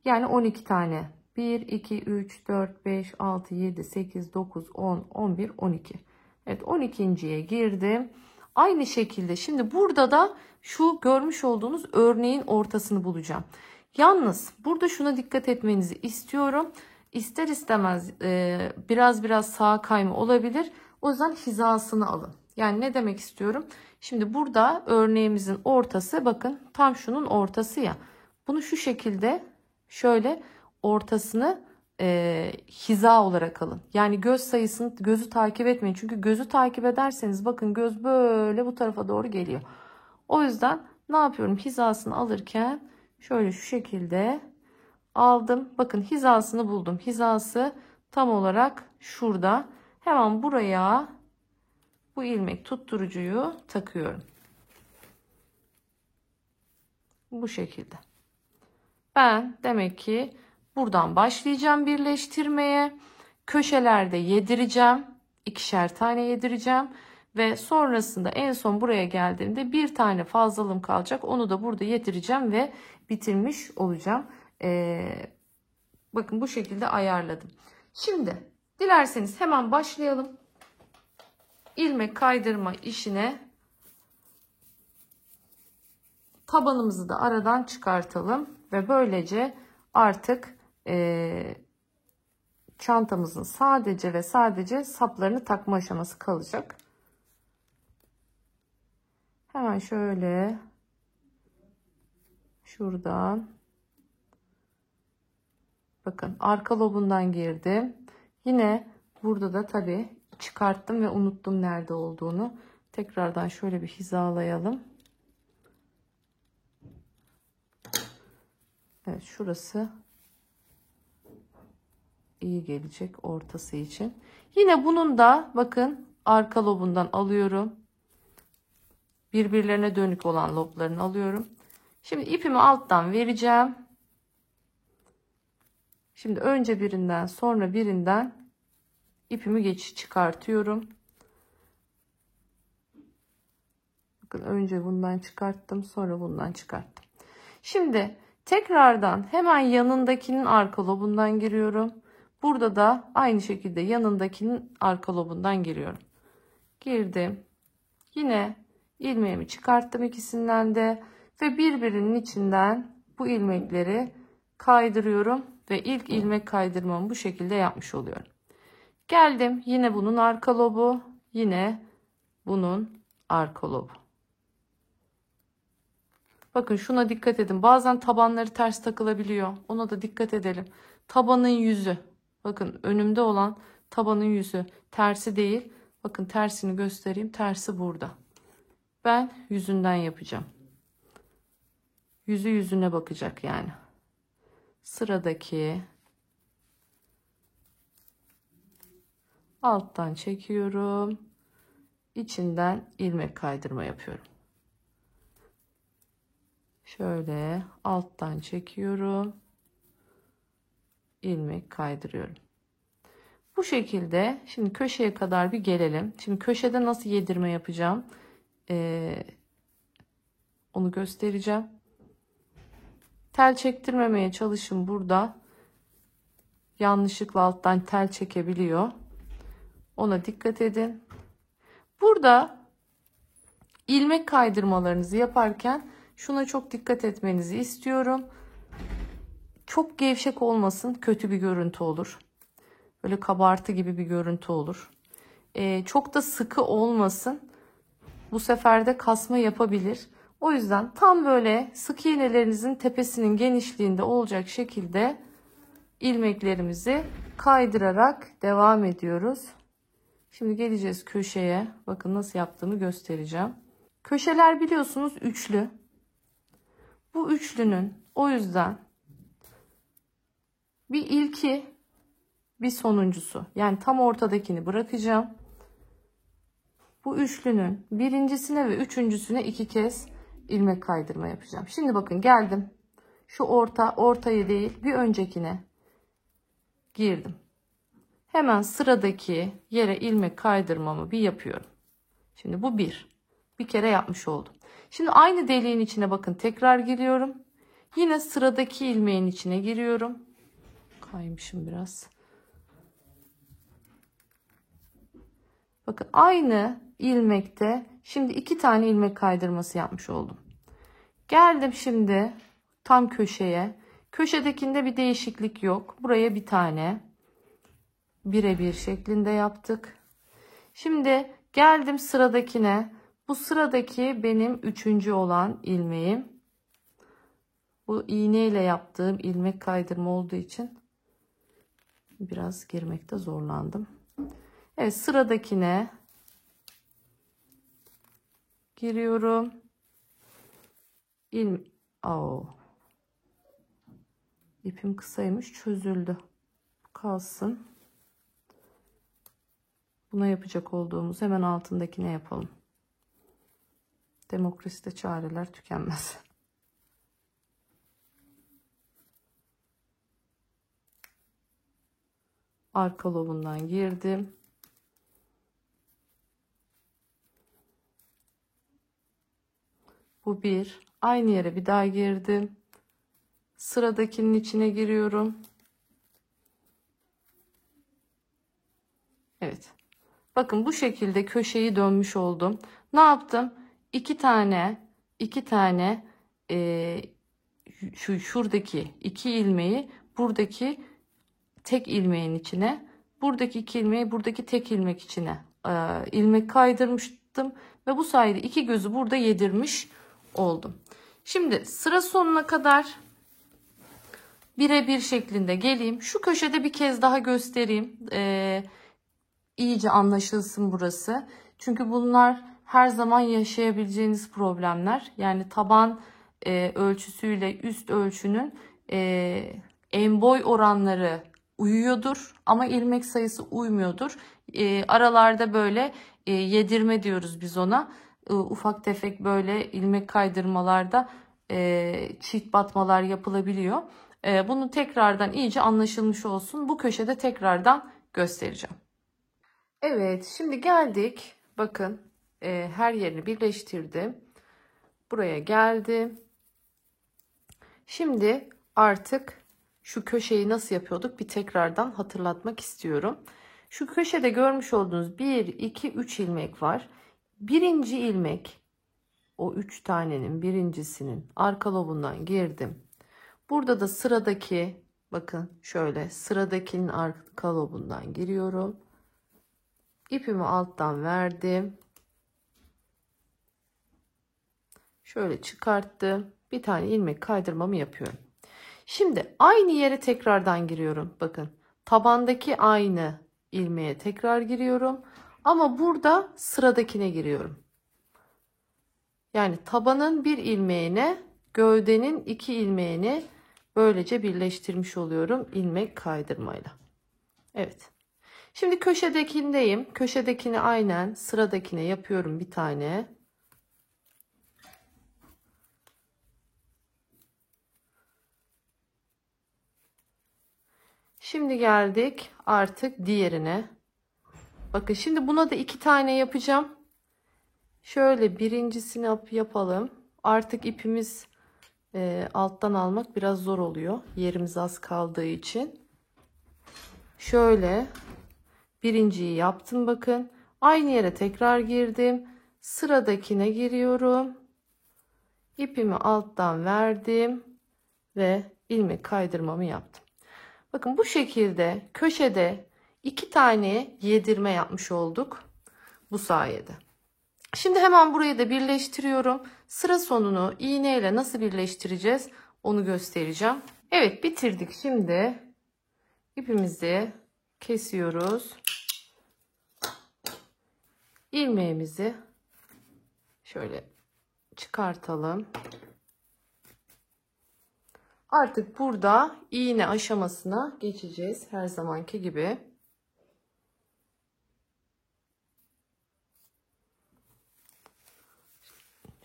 Yani 12 tane. 1, 2, 3, 4, 5, 6, 7, 8, 9, 10, 11, 12. Evet, 12.'ye girdim. Aynı şekilde şimdi burada da şu görmüş olduğunuz örneğin ortasını bulacağım. Yalnız burada şuna dikkat etmenizi istiyorum. İster istemez biraz sağa kayma olabilir. O yüzden hizasını alın. Yani ne demek istiyorum? Şimdi burada örneğimizin ortası, bakın tam şunun ortası ya. Bunu şu şekilde şöyle ortasını hiza olarak alın. Yani göz sayısını, gözü takip etmeyin. Çünkü gözü takip ederseniz bakın göz böyle bu tarafa doğru geliyor. O yüzden ne yapıyorum? Hizasını alırken şöyle şu şekilde aldım. Bakın hizasını buldum. Hizası tam olarak şurada. Hemen buraya bu ilmek tutturucuyu takıyorum. Bu şekilde. Ben demek ki buradan başlayacağım birleştirmeye. Köşelerde yedireceğim. 2'şer tane yedireceğim. Ve sonrasında en son buraya geldiğimde bir tane fazlalığım kalacak. Onu da burada yedireceğim ve bitirmiş olacağım. Bakın bu şekilde ayarladım. Şimdi dilerseniz hemen başlayalım. İlmek kaydırma işine. Tabanımızı da aradan çıkartalım. Ve böylece artık çantamızın sadece ve sadece saplarını takma aşaması kalacak. Hemen şöyle şuradan bakın arka lobundan girdim. Yine burada da tabii çıkarttım ve unuttum nerede olduğunu. Tekrardan şöyle bir hizalayalım. Evet, şurası iyi gelecek ortası için. Yine bunun da bakın arka lobundan alıyorum. Birbirlerine dönük olan loblarını alıyorum. Şimdi ipimi alttan vereceğim. Şimdi önce birinden sonra birinden ipimi çıkartıyorum. Bakın önce bundan çıkarttım, sonra bundan çıkarttım. Şimdi tekrardan hemen yanındakinin arka lobundan giriyorum. Burada da aynı şekilde yanındakinin arka lobundan giriyorum. Girdim. Yine ilmeğimi çıkarttım ikisinden de ve birbirinin içinden bu ilmekleri kaydırıyorum ve ilk ilmek kaydırmamı bu şekilde yapmış oluyorum. Geldim, yine bunun arka lobu, yine bunun arka lobu. Bakın şuna dikkat edin. Bazen tabanları ters takılabiliyor. Ona da dikkat edelim. Tabanın yüzü. Bakın önümde olan tabanın yüzü. Tersi değil. Bakın tersini göstereyim. Tersi burada. Ben yüzünden yapacağım. Yüzü yüzüne bakacak yani. Sıradaki alttan çekiyorum. İçinden ilmek kaydırma yapıyorum. Şöyle alttan çekiyorum. İlmek kaydırıyorum. Bu şekilde şimdi köşeye kadar bir gelelim. Şimdi köşede nasıl yedirme yapacağım? Onu göstereceğim. Tel çektirmemeye çalışın burada. Yanlışlıkla alttan tel çekebiliyor. Ona dikkat edin. Burada İlmek kaydırmalarınızı yaparken şuna çok dikkat etmenizi istiyorum. Çok gevşek olmasın, kötü bir görüntü olur. Böyle kabartı gibi bir görüntü olur. Çok da sıkı olmasın. Bu sefer de kasma yapabilir. O yüzden tam böyle sık iğnelerinizin tepesinin genişliğinde olacak şekilde ilmeklerimizi kaydırarak devam ediyoruz. Şimdi geleceğiz köşeye. Bakın nasıl yaptığımı göstereceğim. Köşeler biliyorsunuz üçlü. Bu üçlünün o yüzden bir ilki, bir sonuncusu. Yani tam ortadakini bırakacağım. Bu üçlünün birincisine ve üçüncüsüne 2 kez ilmek kaydırma yapacağım. Şimdi bakın geldim. Şu ortayı değil, bir öncekine girdim. Hemen sıradaki yere ilmek kaydırmamı bir yapıyorum. Şimdi bu bir kere yapmış oldum. Şimdi aynı deliğin içine bakın tekrar giriyorum. Yine sıradaki ilmeğin içine giriyorum. Kaymışım biraz. Bakın aynı ilmekte şimdi 2 tane ilmek kaydırması yapmış oldum. Geldim şimdi tam köşeye. Köşedekinde bir değişiklik yok. Buraya bir tane birebir şeklinde yaptık. Şimdi geldim sıradakine. Bu sıradaki benim 3. olan ilmeğim. Bu iğne ile yaptığım ilmek kaydırma olduğu için biraz girmekte zorlandım. Evet, sıradakine giriyorum. İpim kısaymış, çözüldü. Kalsın. Buna yapacak olduğumuz hemen altındakine yapalım. Demokraside çareler tükenmez. Arka lobundan girdim. Bu bir. Aynı yere bir daha girdim. Sıradakinin içine giriyorum. Evet. Bakın bu şekilde köşeyi dönmüş oldum. Ne yaptım? İki tane şuradaki 2 ilmeği buradaki tek ilmeğin içine, buradaki 2 ilmeği buradaki tek ilmek içine ilmek kaydırmıştım ve bu sayede 2 gözü burada yedirmiş oldum. Şimdi sıra sonuna kadar birebir şeklinde geleyim. Şu köşede bir kez daha göstereyim. İyice anlaşılsın burası. Çünkü bunlar her zaman yaşayabileceğiniz problemler. Yani taban ölçüsüyle üst ölçünün en boy oranları uyuyordur ama ilmek sayısı uymuyordur. Aralarda böyle yedirme diyoruz biz ona. Ufak tefek böyle ilmek kaydırmalarda çift batmalar yapılabiliyor. Bunu tekrardan iyice anlaşılmış olsun. Bu köşede tekrardan göstereceğim. Evet, şimdi geldik. Bakın her yerini birleştirdim. Buraya geldim. Şimdi artık şu köşeyi nasıl yapıyorduk bir tekrardan hatırlatmak istiyorum. Şu köşede görmüş olduğunuz 1, 2, 3 ilmek var. Birinci ilmek, o 3 tanenin birincisinin arka lobundan girdim. Burada da sıradaki, bakın şöyle sıradakinin arka lobundan giriyorum. İpimi alttan verdim. Şöyle çıkarttım. Bir tane ilmek kaydırmamı yapıyorum. Şimdi aynı yere tekrardan giriyorum. Bakın tabandaki aynı ilmeğe tekrar giriyorum. Ama burada sıradakine giriyorum. Yani tabanın bir ilmeğine, gövdenin 2 ilmeğini böylece birleştirmiş oluyorum ilmek kaydırmayla. Evet. Şimdi köşedekindeyim. Köşedekini aynen sıradakine yapıyorum bir tane. Şimdi geldik artık diğerine. Bakın şimdi buna da 2 tane yapacağım. Şöyle birincisini yapalım. Artık ipimiz alttan almak biraz zor oluyor. Yerimiz az kaldığı için. Şöyle birinciyi yaptım bakın. Aynı yere tekrar girdim. Sıradakine giriyorum. İpimi alttan verdim ve ilmek kaydırmamı yaptım. Bakın bu şekilde köşede 2 tane yedirme yapmış olduk bu sayede. Şimdi hemen burayı da birleştiriyorum. Sıra sonunu iğneyle nasıl birleştireceğiz onu göstereceğim. Evet, bitirdik. Şimdi ipimizi kesiyoruz. İlmeğimizi şöyle çıkartalım. Artık burada iğne aşamasına geçeceğiz her zamanki gibi.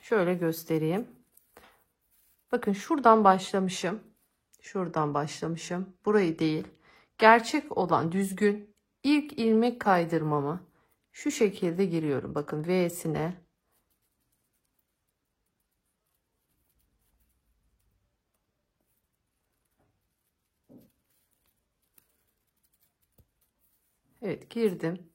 Şöyle göstereyim. Bakın şuradan başlamışım. Şuradan başlamışım. Burayı değil. Gerçek olan düzgün ilk ilmek kaydırmamı şu şekilde giriyorum. Bakın V'sine. Evet, girdim.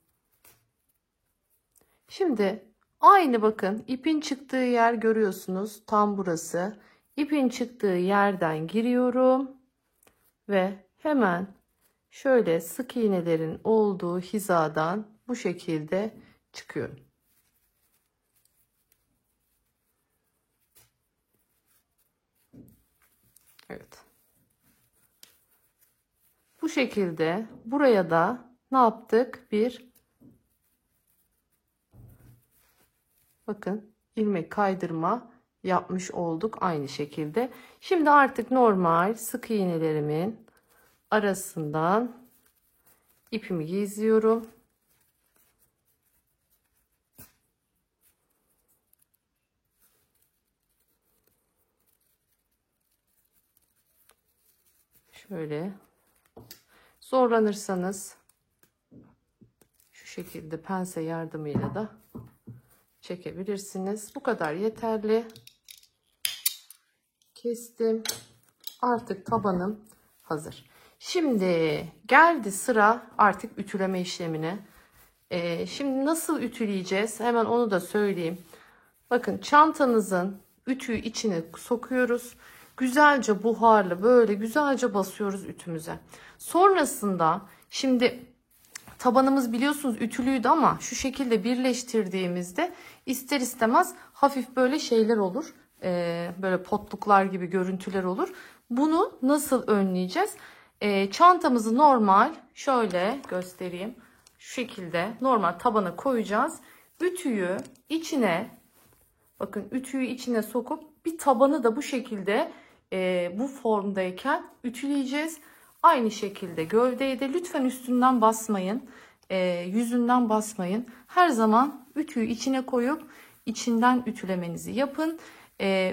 Şimdi aynı bakın ipin çıktığı yer görüyorsunuz. Tam burası. İpin çıktığı yerden giriyorum. Ve hemen şöyle sık iğnelerin olduğu hizadan bu şekilde çıkıyorum. Evet. Bu şekilde buraya da ne yaptık? Bakın ilmek kaydırma yapmış olduk aynı şekilde. Şimdi artık normal sık iğnelerimin arasından ipimi gizliyorum. Şöyle zorlanırsanız şu şekilde pense yardımıyla da çekebilirsiniz. Bu kadar yeterli. Kestim. Artık tabanım hazır. Şimdi geldi sıra artık ütüleme işlemine. Şimdi nasıl ütüleyeceğiz? Hemen onu da söyleyeyim. Bakın çantanızın ütüyü içine sokuyoruz. Güzelce buharlı böyle güzelce basıyoruz ütümüze. Sonrasında şimdi tabanımız biliyorsunuz ütülüydü ama şu şekilde birleştirdiğimizde ister istemez hafif böyle şeyler olur. Böyle potluklar gibi görüntüler olur. Bunu nasıl önleyeceğiz? Çantamızı normal şöyle göstereyim. Şu şekilde normal tabana koyacağız. Ütüyü içine bakın ütüyü içine sokup bir tabanı da bu şekilde bu formdayken ütüleyeceğiz. Aynı şekilde gövdeyi de lütfen üstünden basmayın. Yüzünden basmayın. Her zaman ütüyü içine koyup içinden ütülemenizi yapın.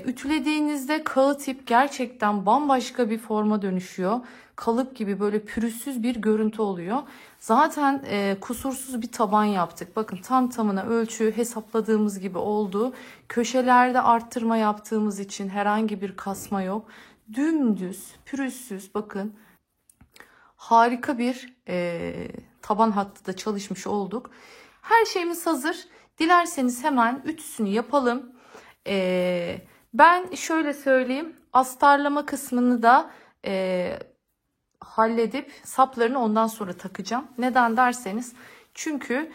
Ütülediğinizde kağıt ip gerçekten bambaşka bir forma dönüşüyor. Kalıp gibi böyle pürüzsüz bir görüntü oluyor. Zaten kusursuz bir taban yaptık. Bakın tam tamına ölçü hesapladığımız gibi oldu. Köşelerde arttırma yaptığımız için herhangi bir kasma yok. Dümdüz, pürüzsüz bakın. Harika bir taban hattı da çalışmış olduk. Her şeyimiz hazır. Dilerseniz hemen ütüsünü yapalım. Ben şöyle söyleyeyim. Astarlama kısmını da halledip saplarını ondan sonra takacağım. Neden derseniz çünkü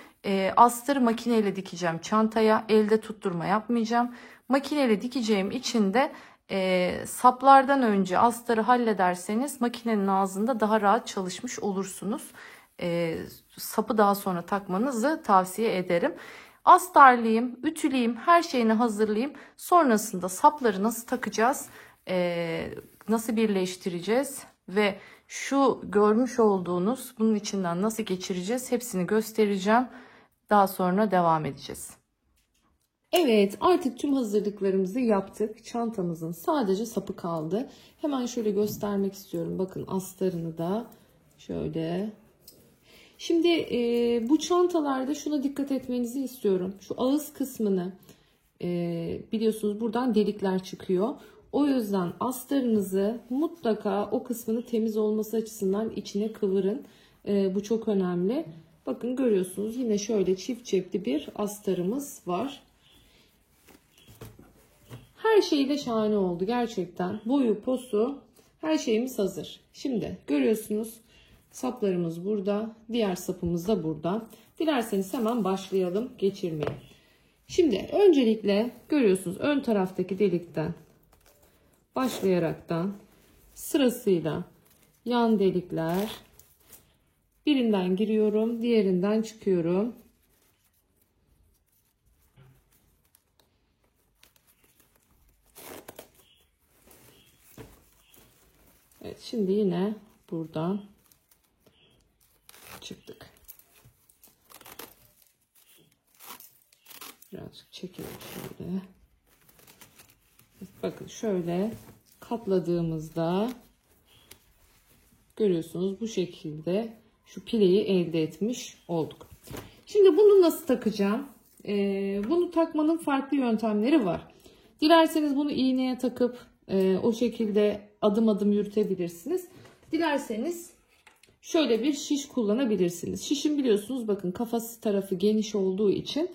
astarı makineyle dikeceğim çantaya. Elde tutturma yapmayacağım. Makineyle dikeceğim için de saplardan önce astarı hallederseniz makinenin ağzında daha rahat çalışmış olursunuz. Sapı daha sonra takmanızı tavsiye ederim. Astarlayayım, ütüleyeyim, her şeyini hazırlayayım. Sonrasında sapları nasıl takacağız, nasıl birleştireceğiz ve şu görmüş olduğunuz bunun içinden nasıl geçireceğiz hepsini göstereceğim. Daha sonra devam edeceğiz. Evet, artık tüm hazırlıklarımızı yaptık. Çantamızın sadece sapı kaldı. Hemen şöyle göstermek istiyorum. Bakın astarını da şöyle. Şimdi bu çantalarda şuna dikkat etmenizi istiyorum. Şu ağız kısmını biliyorsunuz buradan delikler çıkıyor. O yüzden astarınızı mutlaka o kısmını temiz olması açısından içine kıvırın. Bu çok önemli. Bakın görüyorsunuz yine şöyle çift cepli bir astarımız var. Her şeyle şahane oldu gerçekten. Boyu, posu, her şeyimiz hazır. Şimdi görüyorsunuz saplarımız burada. Diğer sapımız da burada. Dilerseniz hemen başlayalım geçirmeye. Şimdi öncelikle görüyorsunuz ön taraftaki delikten başlayaraktan sırasıyla yan delikler, birinden giriyorum, diğerinden çıkıyorum. Evet, şimdi yine buradan çıktık. Birazcık çekelim şöyle. Bakın şöyle katladığımızda görüyorsunuz bu şekilde şu pileyi elde etmiş olduk. Şimdi bunu nasıl takacağım? Bunu takmanın farklı yöntemleri var. Dilerseniz bunu iğneye takıp o şekilde adım adım yürütebilirsiniz. Dilerseniz şöyle bir şiş kullanabilirsiniz. Şişin biliyorsunuz bakın kafası tarafı geniş olduğu için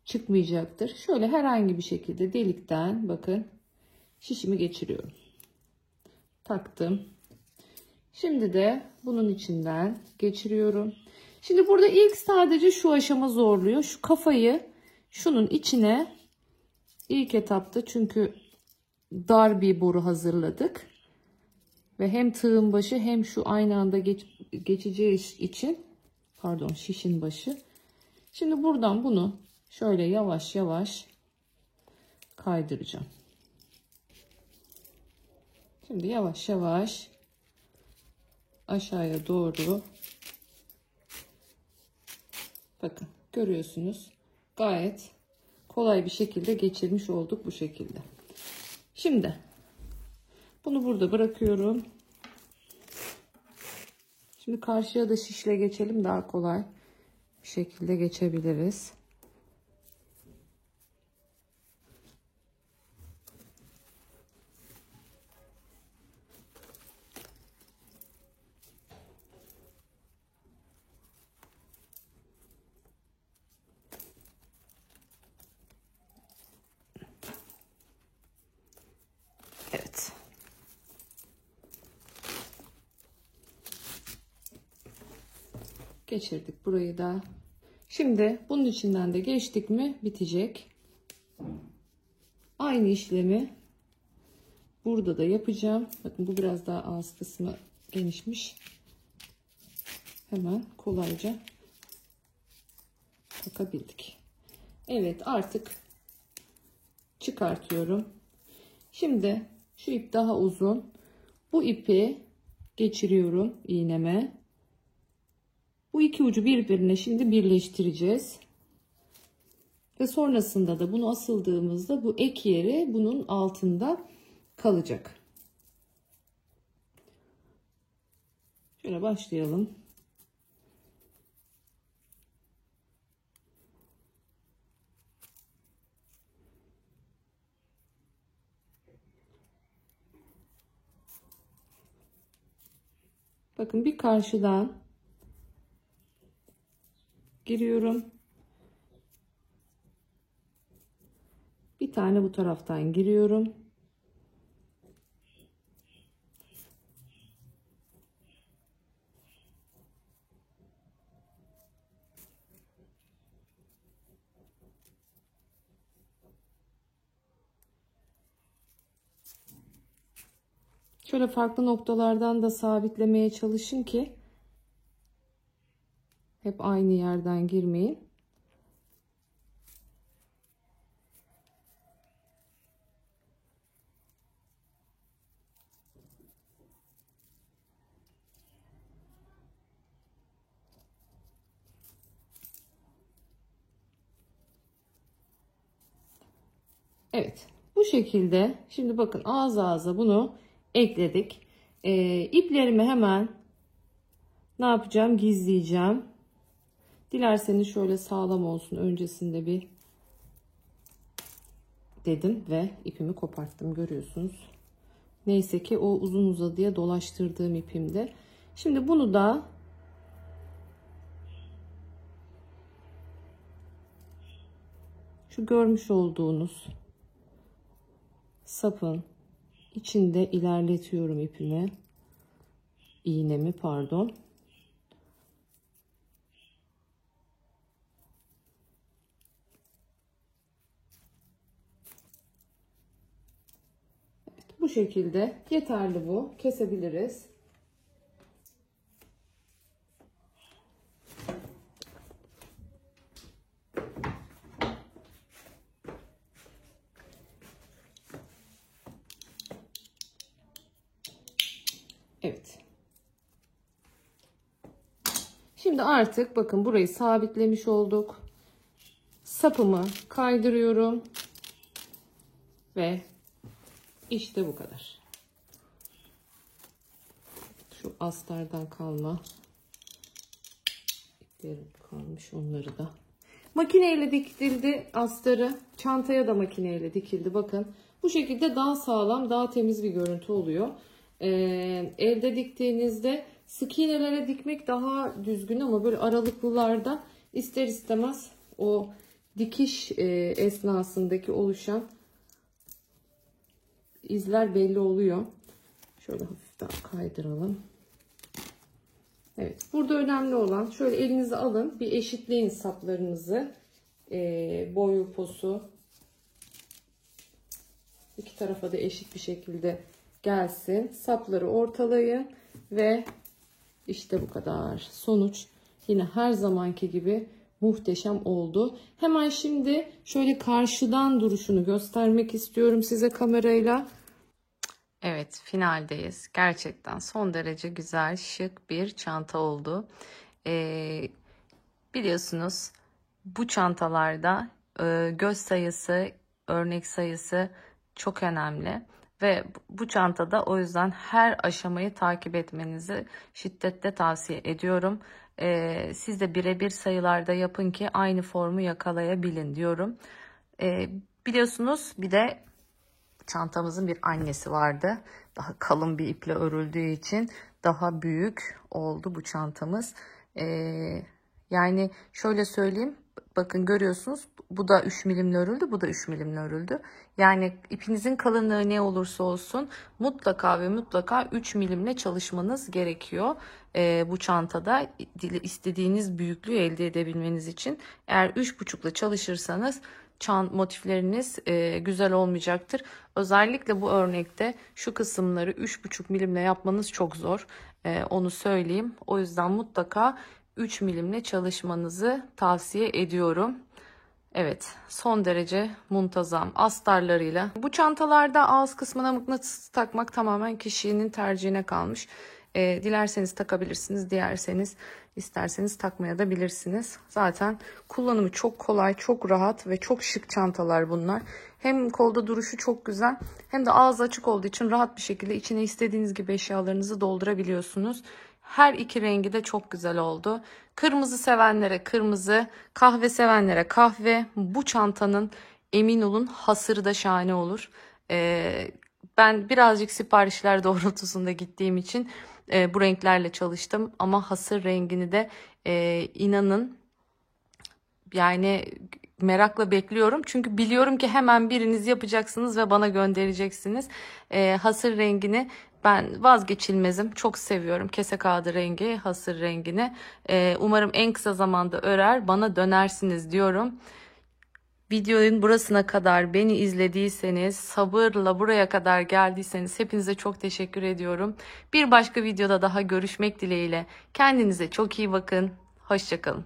çıkmayacaktır. Şöyle herhangi bir şekilde delikten bakın şişimi geçiriyorum. Taktım. Şimdi de bunun içinden geçiriyorum. Şimdi burada ilk sadece şu aşama zorluyor. Şu kafayı şunun içine ilk etapta çünkü dar bir boru hazırladık. Ve hem tığın başı hem şu aynı anda geçeceği için pardon şişin başı. Şimdi buradan bunu şöyle yavaş yavaş kaydıracağım. Şimdi yavaş yavaş aşağıya doğru bakın görüyorsunuz gayet kolay bir şekilde geçirmiş olduk bu şekilde. Şimdi bunu burada bırakıyorum. Şimdi karşıya da şişle geçelim, daha kolay bir şekilde geçebiliriz. Evet. Geçirdik burayı da. Şimdi bunun içinden de geçtik mi bitecek. Aynı işlemi burada da yapacağım. Bakın bu biraz daha ağız kısmı genişmiş. Hemen kolayca takabildik. Evet, artık çıkartıyorum. Şimdi şu ip daha uzun. Bu ipi geçiriyorum iğneme. Bu iki ucu birbirine şimdi birleştireceğiz. Ve sonrasında da bunu asıldığımızda bu ek yeri bunun altında kalacak. Şöyle başlayalım. Bakın bir karşıdan giriyorum. Bir tane bu taraftan giriyorum. Şöyle farklı noktalardan da sabitlemeye çalışın ki hep aynı yerden girmeyin. Evet, bu şekilde şimdi bakın ağız ağza bunu ekledik. İplerimi hemen ne yapacağım? Gizleyeceğim. Dilerseniz şöyle sağlam olsun öncesinde bir dedim ve ipimi koparttım, görüyorsunuz. Neyse ki o uzun uzadıya dolaştırdığım ipimde. Şimdi bunu da şu görmüş olduğunuz sapın içinde ilerletiyorum ipimi. İğnemi pardon. Bu şekilde yeterli bu. Kesebiliriz. Evet. Şimdi artık bakın burayı sabitlemiş olduk. Sapımı kaydırıyorum. Ve işte bu kadar. Şu astardan kalma iplerim kalmış, onları da. Makineyle dikildi astarı. Çantaya da makineyle dikildi. Bakın bu şekilde daha sağlam, daha temiz bir görüntü oluyor. Elde diktiğinizde sık iğnelere dikmek daha düzgün ama böyle aralıklılarda ister istemez o dikiş esnasındaki oluşan izler belli oluyor. Şöyle hafif daha kaydıralım. Evet, burada önemli olan şöyle elinize alın, bir eşitleyin saplarınızı, boyu posu iki tarafa da eşit bir şekilde gelsin. Sapları ortalayın ve işte bu kadar. Sonuç yine her zamanki gibi muhteşem oldu. Hemen şimdi şöyle karşıdan duruşunu göstermek istiyorum size kamerayla. Evet, finaldeyiz. Gerçekten son derece güzel, şık bir çanta oldu. Biliyorsunuz bu çantalarda göz sayısı, örnek sayısı çok önemli. Ve bu çantada o yüzden her aşamayı takip etmenizi şiddetle tavsiye ediyorum. Siz de birebir sayılarda yapın ki aynı formu yakalayabilin diyorum. Biliyorsunuz bir de çantamızın bir annesi vardı. Daha kalın bir iple örüldüğü için daha büyük oldu bu çantamız. Yani şöyle söyleyeyim. Bakın görüyorsunuz. Bu da 3 milimle örüldü. Bu da 3 milimle örüldü. Yani ipinizin kalınlığı ne olursa olsun mutlaka ve mutlaka 3 milimle çalışmanız gerekiyor. Bu çantada istediğiniz büyüklüğü elde edebilmeniz için. Eğer 3,5'la çalışırsanız motifleriniz güzel olmayacaktır. Özellikle bu örnekte şu kısımları 3,5 milimle yapmanız çok zor. Onu söyleyeyim. O yüzden mutlaka 3 milimle çalışmanızı tavsiye ediyorum. Evet, son derece muntazam astarlarıyla. Bu çantalarda ağız kısmına mıknatıs takmak tamamen kişinin tercihine kalmış. Dilerseniz takabilirsiniz, isterseniz takmaya da bilirsiniz. Zaten kullanımı çok kolay, çok rahat ve çok şık çantalar bunlar. Hem kolda duruşu çok güzel hem de ağız açık olduğu için rahat bir şekilde içine istediğiniz gibi eşyalarınızı doldurabiliyorsunuz. Her iki rengi de çok güzel oldu. Kırmızı sevenlere kırmızı, kahve sevenlere kahve. Bu çantanın emin olun hasırı da şahane olur. Ben birazcık siparişler doğrultusunda gittiğim için bu renklerle çalıştım. Ama hasır rengini de inanın yani merakla bekliyorum. Çünkü biliyorum ki hemen biriniz yapacaksınız ve bana göndereceksiniz. Hasır rengini ben vazgeçilmezim. Çok seviyorum kese kağıdı rengi, hasır rengini. Umarım en kısa zamanda örer, bana dönersiniz diyorum. Videonun burasına kadar beni izlediyseniz, sabırla buraya kadar geldiyseniz hepinize çok teşekkür ediyorum. Bir başka videoda daha görüşmek dileğiyle. Kendinize çok iyi bakın. Hoşça kalın.